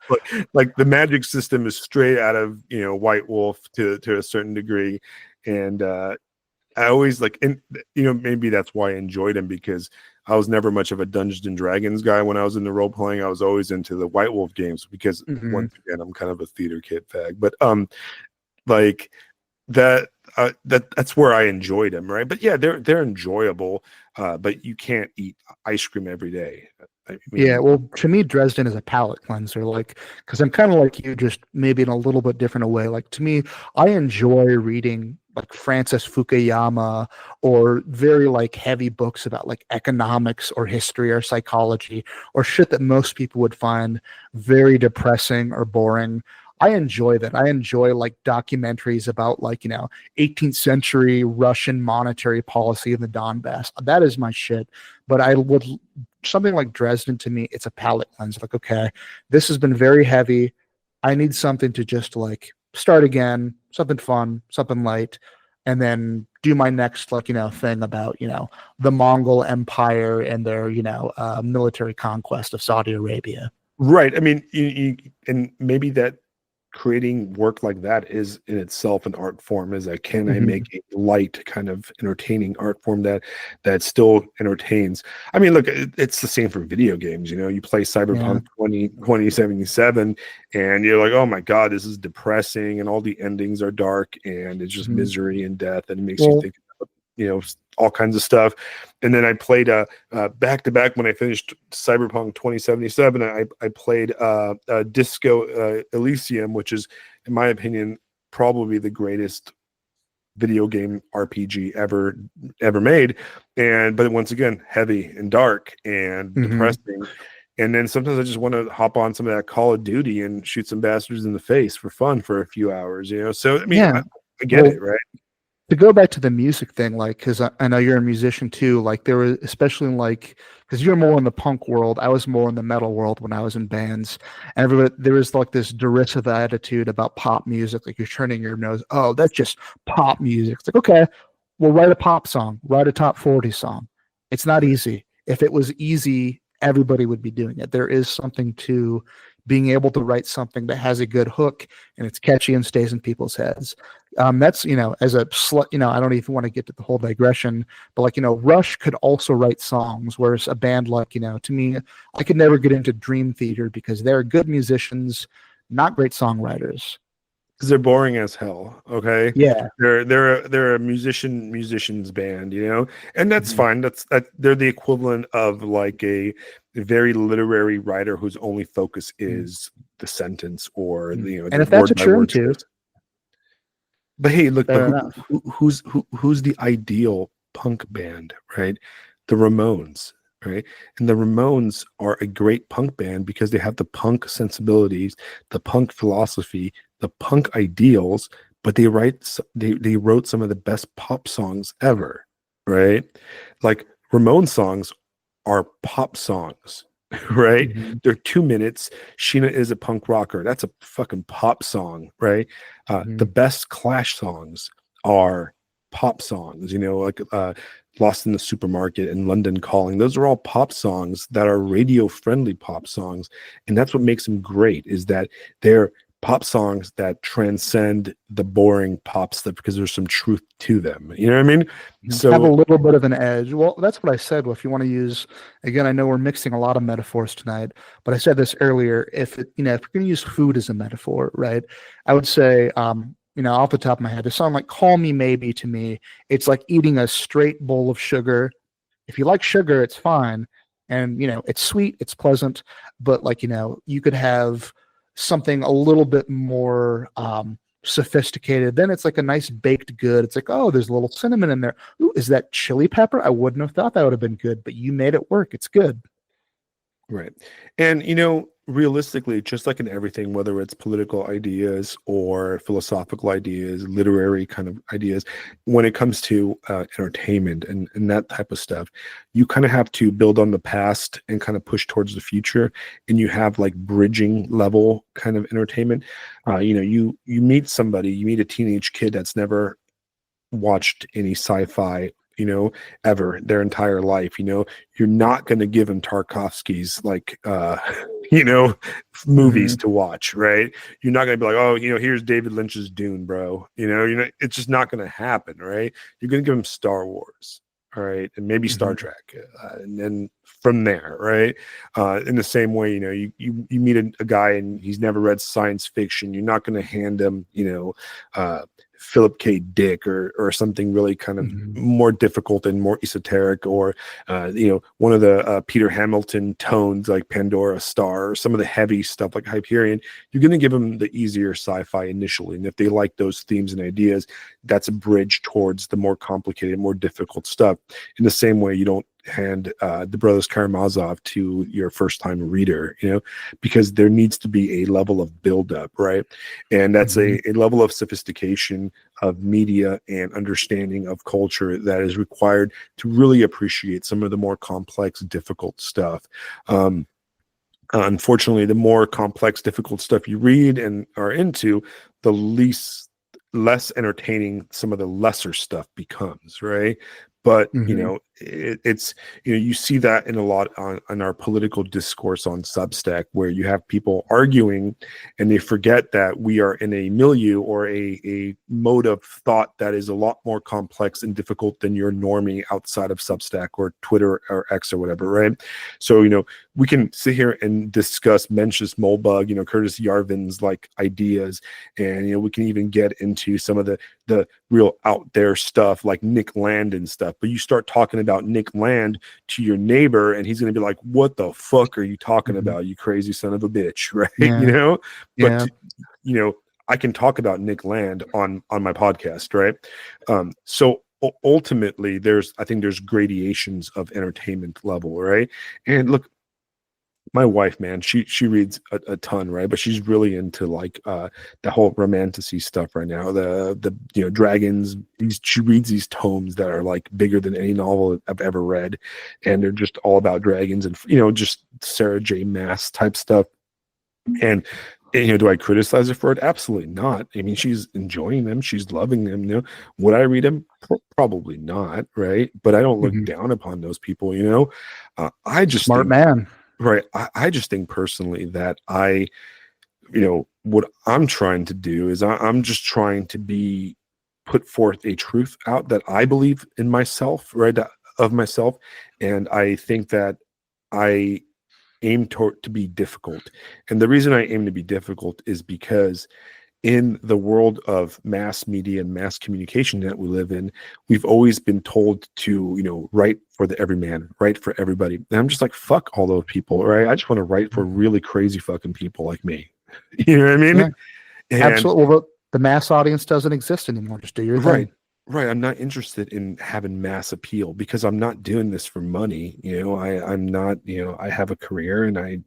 S2: like the magic system is straight out of White Wolf to a certain degree, and I always like, and maybe that's why I enjoyed him, because I was never much of a Dungeons and Dragons guy when I was in the role playing. I was always into the White Wolf games because
S1: Hmm.
S2: once again, I'm kind of a theater kid fag. But like that's where I enjoyed him, right? But yeah, they're enjoyable, but you can't eat ice cream every day. I
S1: Yeah,
S2: mean,
S1: well, to me, Dresden is a palate cleanser, like, because I'm kind of like you, just maybe in a little bit different a way. Like, to me, I enjoy reading like Francis Fukuyama or very like heavy books about like economics or history or psychology or shit that most people would find very depressing or boring. I enjoy that. I enjoy like documentaries about like, 18th century Russian monetary policy in the Donbass. That is my shit. But I would something like Dresden, to me, it's a palate cleanse. Like, okay, this has been very heavy. I need something to just like start again, something fun, something light, and then do my next like thing about the Mongol Empire and their military conquest of Saudi Arabia.
S2: right. I mean, and maybe that creating work like that is in itself an art form. Is that, can I make
S1: Hmm.
S2: a light kind of entertaining art form that still entertains? I mean, look, it's the same for video games. You play
S1: Yeah.
S2: Cyberpunk 2077 and you're like, oh my god, this is depressing, and all the endings are dark, and it's just
S1: Hmm.
S2: misery and death, and it makes you
S1: Well,
S2: think about all kinds of stuff. And then I played back to back when I finished Cyberpunk 2077. I played Disco Elysium, which is, in my opinion, probably the greatest video game RPG ever made. But once again, heavy and dark and
S1: mhm.
S2: depressing. And then sometimes I just want to hop on some of that Call of Duty and shoot some bastards in the face for fun for a few hours. So I mean,
S1: Yeah.
S2: I get
S1: Well,
S2: it, right?
S1: to go back to the music thing, like, because I know you're a musician too, like, there was, especially in like, because you're more in the punk world, I was more in the metal world when I was in bands. And everybody, there was like this derisive attitude about pop music, like, you're turning your nose, oh, that's just pop music. It's like, okay, well, write a pop song, write a top 40 song. It's not easy. If it was easy, everybody would be doing it. There is something to being able to write something that has a good hook and it's catchy and stays in people's heads. That's as a slut, I don't even want to get to the whole digression, but like Rush could also write songs, whereas a band like to me, I could never get into Dream Theater because they're good musicians, not great songwriters.
S2: Because they're boring as hell. Okay,
S1: Yeah.
S2: they're a musicians band, and that's
S1: Mhm.
S2: fine. That they're the equivalent of like a very literary writer whose only focus
S1: Mhm.
S2: is the sentence or
S1: Mhm.
S2: the
S1: And if that's
S2: word
S1: what
S2: by
S1: you're
S2: word
S1: into,
S2: choice. But hey, look, but
S1: fair enough.
S2: who's the ideal punk band, right? The Ramones, right? And the Ramones are a great punk band because they have the punk sensibilities, the punk philosophy, the punk ideals, but they wrote some of the best pop songs ever, right? Like Ramone songs are pop songs, right?
S1: Mhm.
S2: They're 2 minutes. Sheena is a punk rocker. That's a fucking pop song, right? The
S1: Mhm.
S2: best Clash songs are pop songs, like Lost in the Supermarket and London Calling. Those are all pop songs that are radio friendly pop songs. And that's what makes them great, is that they're pop songs that transcend the boring pop stuff because there's some truth to them. You know what I mean?
S1: Have a
S2: So
S1: little bit of an edge. Well, that's what I said. Well, if you want to use, again, I know we're mixing a lot of metaphors tonight, but I said this earlier. If it, if you're going to use food as a metaphor, right? I would say, off the top of my head, a song like "Call Me Maybe" to me, it's like eating a straight bowl of sugar. If you like sugar, it's fine, and it's sweet, it's pleasant, but like you could have something a little bit more sophisticated. Then it's like a nice baked good. It's like, oh, there's a little cinnamon in there. Ooh, is that chili pepper? I wouldn't have thought that would have been good, but you made it work. It's good.
S2: right. And, realistically, just like in everything, whether it's political ideas or philosophical ideas, literary kind of ideas, when it comes to entertainment and that type of stuff, you kind of have to build on the past and kind of push towards the future. And you have like bridging level kind of entertainment. You meet somebody, you meet a teenage kid that's never watched any sci-fi ever their entire life. You're not going to give them Tarkovsky's like you know movies
S1: Mm-hmm.
S2: to watch, right? You're not going to be like, oh, here's David Lynch's Dune, bro. It's just not going to happen, right? You're going to give them Star Wars, all right, and maybe Star
S1: Mm-hmm.
S2: Trek, and then from there, right? In the same way, you meet a guy and he's never read science fiction. You're not going to hand him Philip K. Dick or something really kind of
S1: Mm-hmm.
S2: more difficult and more esoteric, or one of the Peter Hamilton tones like Pandora Star, or some of the heavy stuff like Hyperion. You're going to give them the easier sci-fi initially, and if they like those themes and ideas, that's a bridge towards the more complicated, more difficult stuff. In the same way, you don't hand the Brothers Karamazov to your first time reader, because there needs to be a level of buildup, right? And that's
S1: Mm-hmm.
S2: a level of sophistication of media and understanding of culture that is required to really appreciate some of the more complex, difficult stuff. Unfortunately, the more complex, difficult stuff you read and are into, the less entertaining some of the lesser stuff becomes, right? But
S1: Mm-hmm.
S2: it's you see that in a lot on our political discourse on Substack, where you have people arguing and they forget that we are in a milieu or a mode of thought that is a lot more complex and difficult than your normie outside of Substack or Twitter or X or whatever, right? So we can sit here and discuss Mencius Moldbug, Curtis Yarvin's like ideas, and we can even get into some of the real out there stuff like Nick Land and stuff. But you start talking about Nick Land to your neighbor, and he's going to be like, "What the fuck are you talking
S1: Mm-hmm.
S2: about, you crazy son of a bitch?" Right?
S1: Yeah.
S2: But
S1: Yeah.
S2: I can talk about Nick Land on my podcast, right? So ultimately, I think there's gradations of entertainment level, right? And look, my wife, man, she reads a ton, right? But she's really into like the whole romanticy stuff right now. The dragons. She reads these tomes that are like bigger than any novel I've ever read, and they're just all about dragons and just Sarah J. Maas type stuff. And do I criticize her for it? Absolutely not. I mean, she's enjoying them, she's loving them. Would I read them? Probably not, right? But I don't look
S1: Mm-hmm.
S2: down upon those people. I just
S1: Smart
S2: think.
S1: man.
S2: Right. I just think personally that what I'm trying to do is I'm just trying to put forth a truth out that I believe in myself, right? Of myself. And I think that I aim to be difficult. And the reason I aim to be difficult is because in the world of mass media and mass communication that we live in, we've always been told to, write for the everyman, write for everybody. And I'm just like, fuck all those people, right? I just want to write for really crazy fucking people like me. You know what I mean?
S1: Yeah.
S2: And
S1: Absolutely. Well, the mass audience doesn't exist anymore. Just do your
S2: right,
S1: thing.
S2: right. I'm not interested in having mass appeal because I'm not doing this for money. I'm not, I have a career and I'm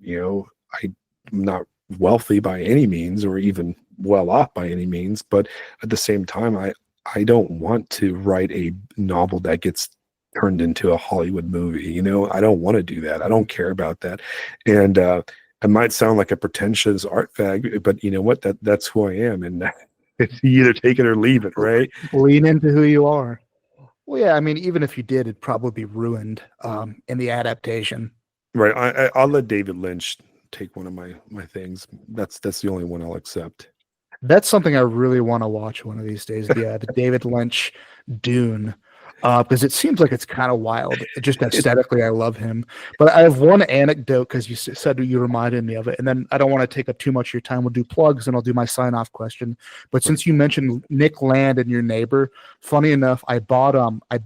S2: not wealthy by any means or even well off by any means. But at the same time, I don't want to write a novel that gets turned into a Hollywood movie. I don't want to do that. I don't care about that. And I might sound like a pretentious art fag, but you know what? That's who I am. And it's either take it or leave it, right?
S1: Lean into who you are. Well, yeah, I mean, even if you did, it'd probably be ruined in the adaptation.
S2: Right. I'll let David Lynch take one of my things. That's the only one I'll accept.
S1: That's something I really want to watch one of these days. The David Lynch Dune, because it seems like it's kind of wild. Just aesthetically, I love him. But I have one anecdote because you said you reminded me of it, and then I don't want to take up too much of your time. We'll do plugs, and I'll do my sign off question. But since you mentioned Nick Land and your neighbor, funny enough, I bought it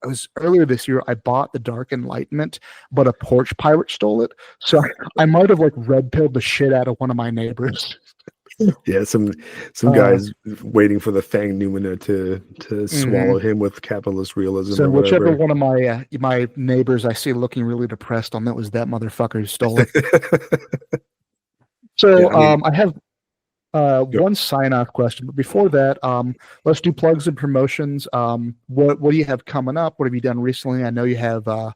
S1: was earlier this year. I bought The Dark Enlightenment, but a porch pirate stole it. So I might have like red pilled the shit out of one of my neighbors.
S2: Yeah, some guys waiting for the Fang Numina to swallow him with capitalist realism.
S1: So
S2: or
S1: whichever
S2: whatever.
S1: one of my neighbors I see looking really depressed on that was that motherfucker who stole it. So
S2: Yeah, I mean,
S1: I have one sign off question, but before that, let's do plugs and promotions. What do you have coming up? What have you done recently? I know you have the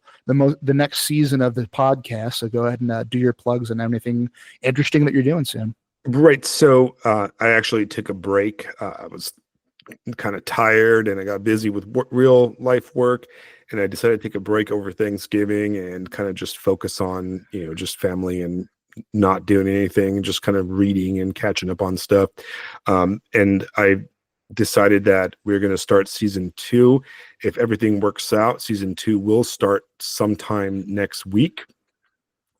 S1: next season of the podcast, so go ahead and do your plugs and anything interesting that you're doing soon.
S2: Right. So I actually took a break. I was kind of tired and I got busy with real life work. And I decided to take a break over Thanksgiving and kind of just focus on, just family and not doing anything, just kind of reading and catching up on stuff. And I decided that we're going to start season 2. If everything works out, season 2 will start sometime next week.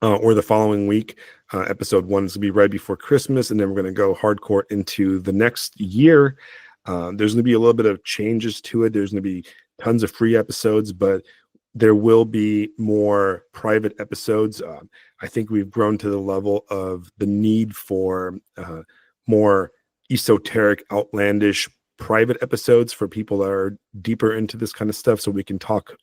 S2: Or the following week. Episode 1 is going to be right before Christmas, and then we're going to go hardcore into the next year. There's going to be a little bit of changes to it. There's going to be tons of free episodes, but there will be more private episodes. I think we've grown to the level of the need for more esoteric, outlandish private episodes for people that are deeper into this kind of stuff, so we can talk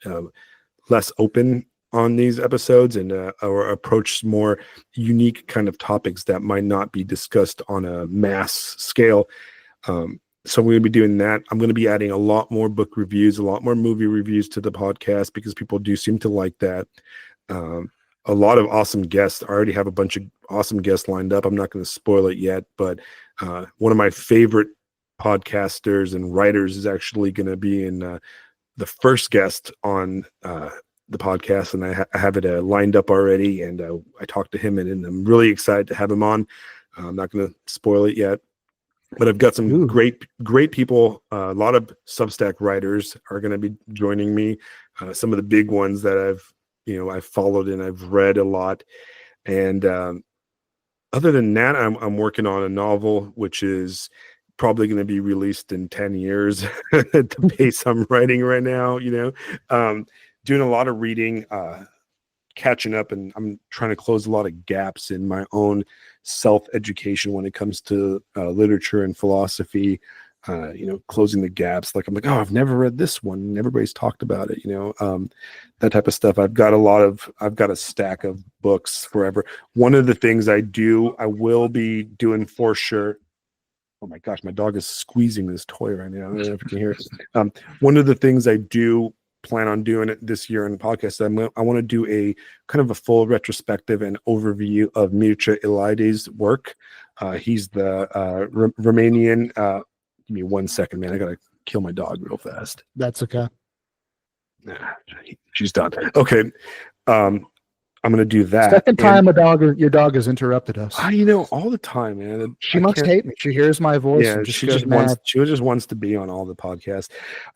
S2: less open on these episodes and or approach more unique kind of topics that might not be discussed on a mass scale. So we're going to be doing that. I'm going to be adding a lot more book reviews, a lot more movie reviews to the podcast because people do seem to like that. A lot of awesome guests. I already have a bunch of awesome guests lined up. I'm not going to spoil it yet, but one of my favorite podcasters and writers is actually going to be in the first guest on the podcast, and I have it lined up already, and I talked to him, and I'm really excited to have him on. I'm not going to spoil it yet, but I've got some great people. A lot of Substack writers are going to be joining me. Some of the big ones that I've followed and I've read a lot. And other than that, I'm working on a novel, which is probably going to be released in 10 years at the pace I'm writing right now, doing a lot of reading, catching up, and I'm trying to close a lot of gaps in my own self-education when it comes to literature and philosophy, closing the gaps. Like I'm like, oh, I've never read this one, and everybody's talked about it, that type of stuff. I've got a stack of books forever. One of the things I will be doing for sure. Oh my gosh, my dog is squeezing this toy right now. I don't know if you can hear it. One of the things I do plan on doing it this year in the podcast, I want to do a kind of a full retrospective and overview of Mircea Eliade's work. He's the Romanian. Give me 1 second, man. I gotta kill my dog real fast.
S1: That's okay.
S2: She's done. Okay. I'm going to do that.
S1: Second time your dog has interrupted us.
S2: All the time, man.
S1: She must hate me. She hears my voice.
S2: Yeah,
S1: and
S2: she just wants to be on all the podcasts.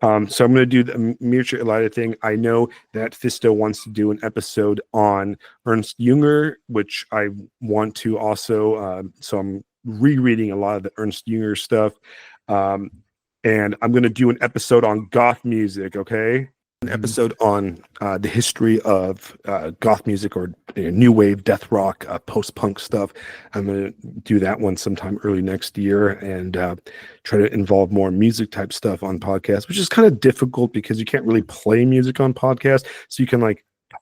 S2: So I'm going to do the Mircea Eliade thing. I know that Fisto wants to do an episode on Ernst Jünger, which I want to also. So I'm rereading a lot of the Ernst Jünger stuff. And I'm going to do an episode on goth music. Okay. An episode on the history of goth music or new wave, death rock, post-punk stuff. I'm going to do that one sometime early next year and try to involve more music type stuff on podcasts, which is kind of difficult because you can't really play music on podcasts. So you can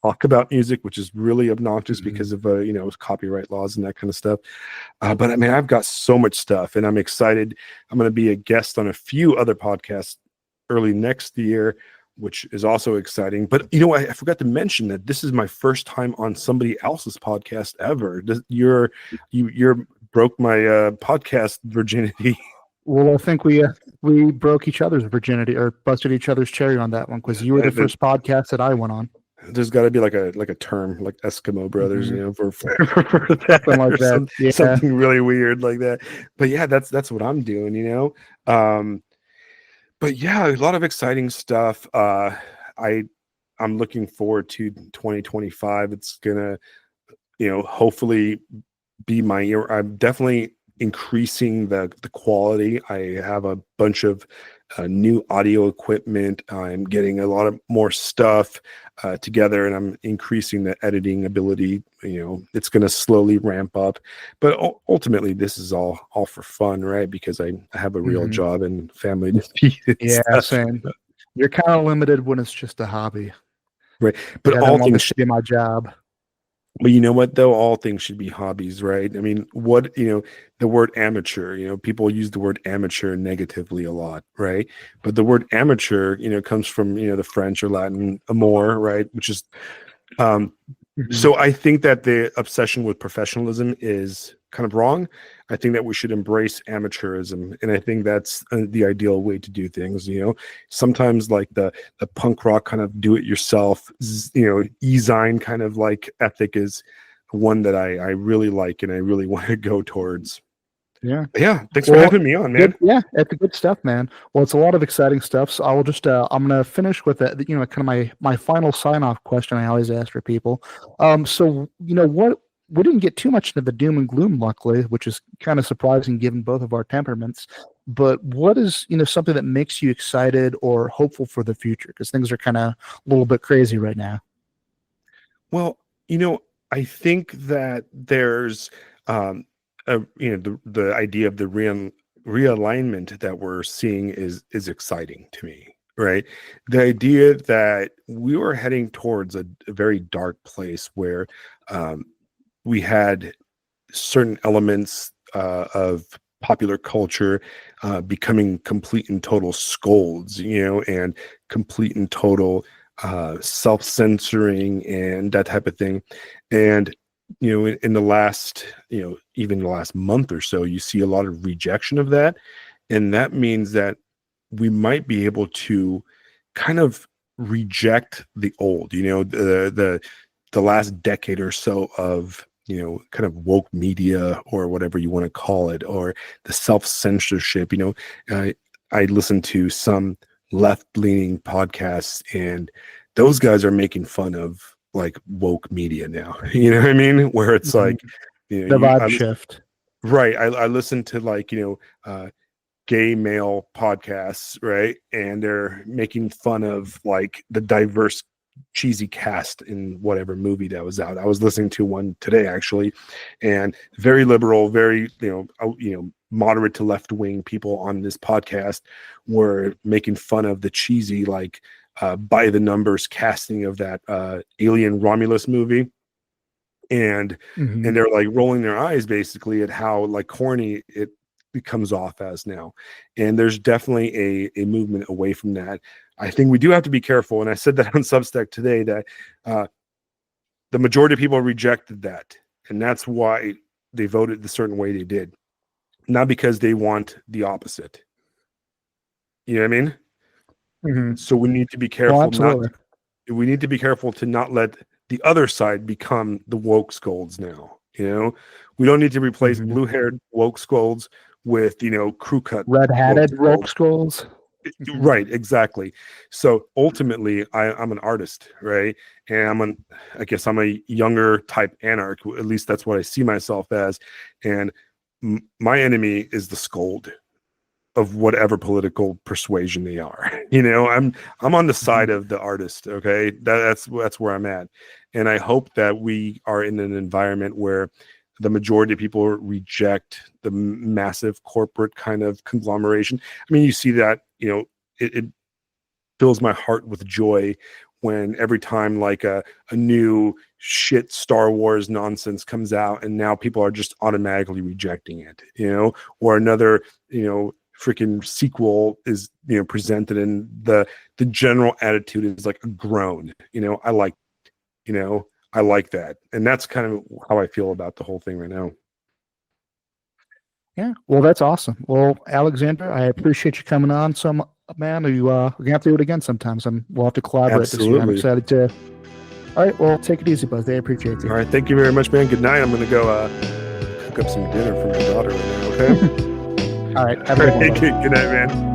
S2: talk about music, which is really obnoxious because of copyright laws and that kind of stuff. But I mean, I've got so much stuff and I'm excited. I'm going to be a guest on a few other podcasts early next year, which is also exciting. But I forgot to mention that this is my first time on somebody else's podcast ever. You broke my podcast virginity.
S1: Well, I think we broke each other's virginity or busted each other's cherry on that one because you were the first podcast that I went on.
S2: There's got to be like a term like Eskimo brothers,
S1: Mhm.
S2: for that
S1: Something like
S2: or
S1: that. Yeah.
S2: something really weird like that. But yeah, that's what I'm doing, but yeah, a lot of exciting stuff. I I'm looking forward to 2025. It's gonna, hopefully be my year. I'm definitely increasing the quality. I have a bunch of new audio equipment. I'm getting a lot of more stuff together, and I'm increasing the editing ability. It's going to slowly ramp up, but ultimately, this is all for fun, right? Because I have a real
S1: Mhm.
S2: job and family to feed and
S1: Yeah,
S2: stuff,
S1: same. You're kind of limited when it's just a hobby.
S2: right?
S1: Like,
S2: But
S1: I don't want this to be my job.
S2: But you know what, though? All things should be hobbies, right? I mean, the word amateur, people use the word amateur negatively a lot, right? But the word amateur, comes from, the French or Latin amor, right? Which is, um,
S1: Mhm.
S2: so I think that the obsession with professionalism is kind of wrong. I think that we should embrace amateurism, and I think that's the ideal way to do things. Sometimes like the punk rock kind of do it yourself, e-zine kind of like ethic is one that I really like and I really want to go towards.
S1: Yeah.
S2: But yeah, thanks for
S1: Well,
S2: having me on,
S1: good.
S2: man.
S1: Yeah, it's good stuff, man. Well, it's a lot of exciting stuff. So I will just, I'm gonna finish with kind of my final sign off question I always ask for people. So what we didn't get too much into the doom and gloom, luckily, which is kind of surprising given both of our temperaments. But what is something that makes you excited or hopeful for the future? Because things are kind of a little bit crazy right now.
S2: Well, I think that there's the idea of the realignment that we're seeing is exciting to me, right? The idea that we were heading towards a very dark place where um, we had certain elements of popular culture becoming complete and total scolds, and complete and total self-censoring and that type of thing. And in the last, even the last month or so, you see a lot of rejection of that, and that means that we might be able to kind of reject the old, the last decade or so of kind of woke media or whatever you want to call it, or the self-censorship. I listen to some left-leaning podcasts, and those guys are making fun of like woke media now. You know what I mean? Where it's
S1: Mhm.
S2: like,
S1: The vibe shift.
S2: right. I listen to like, gay male podcasts, right? And they're making fun of like the diverse cheesy cast in whatever movie that was out. I was listening to one today actually, and very liberal, very moderate to left wing people on this podcast were making fun of the cheesy like by the numbers casting of that Alien Romulus movie, and
S1: Mhm.
S2: and they're like rolling their eyes basically at how like corny it comes off as now. And there's definitely a movement away from that. I think we do have to be careful, and I said that on Substack today, that uh, the majority of people rejected that, and that's why they voted the certain way they did, not because they want the opposite. You know what I mean?
S1: Mhm.
S2: So we need to be
S1: Well,
S2: careful not
S1: absolutely.
S2: we need to be careful to not let the other side become the woke scolds now. We don't need to replace
S1: Mhm.
S2: blue-haired woke scolds with crew cut woke
S1: Red-hatted rope
S2: scolds.
S1: scrolls. Mhm.
S2: Right, exactly. So ultimately, I'm an artist, right? And I guess I'm a younger type anarch. At least that's what I see myself as. And my enemy is the scold of whatever political persuasion they are. I'm on the side
S1: Mhm.
S2: of the artist. Okay, that's where I'm at, and I hope that we are in an environment where the majority of people reject the massive corporate kind of conglomeration. I mean, you see that, it fills my heart with joy when every time like a new shit Star Wars nonsense comes out and now people are just automatically rejecting it, or another, freaking sequel is, presented and the general attitude is like a groan. You know, I like that. And that's kind of how I feel about the whole thing right now.
S1: Yeah. Well, that's awesome. Well, Alexandra, I appreciate you coming on. Man, we're gonna have to do it again sometimes. We'll have to collaborate this year. I'm
S2: Absolutely.
S1: excited to. All right. Well, take it easy, Buzz. I appreciate you.
S2: All right. Thank you very much, man. Good night. I'm going to go cook up some dinner for my daughter right now, okay?
S1: All right. Have a good one.
S2: Good night, man.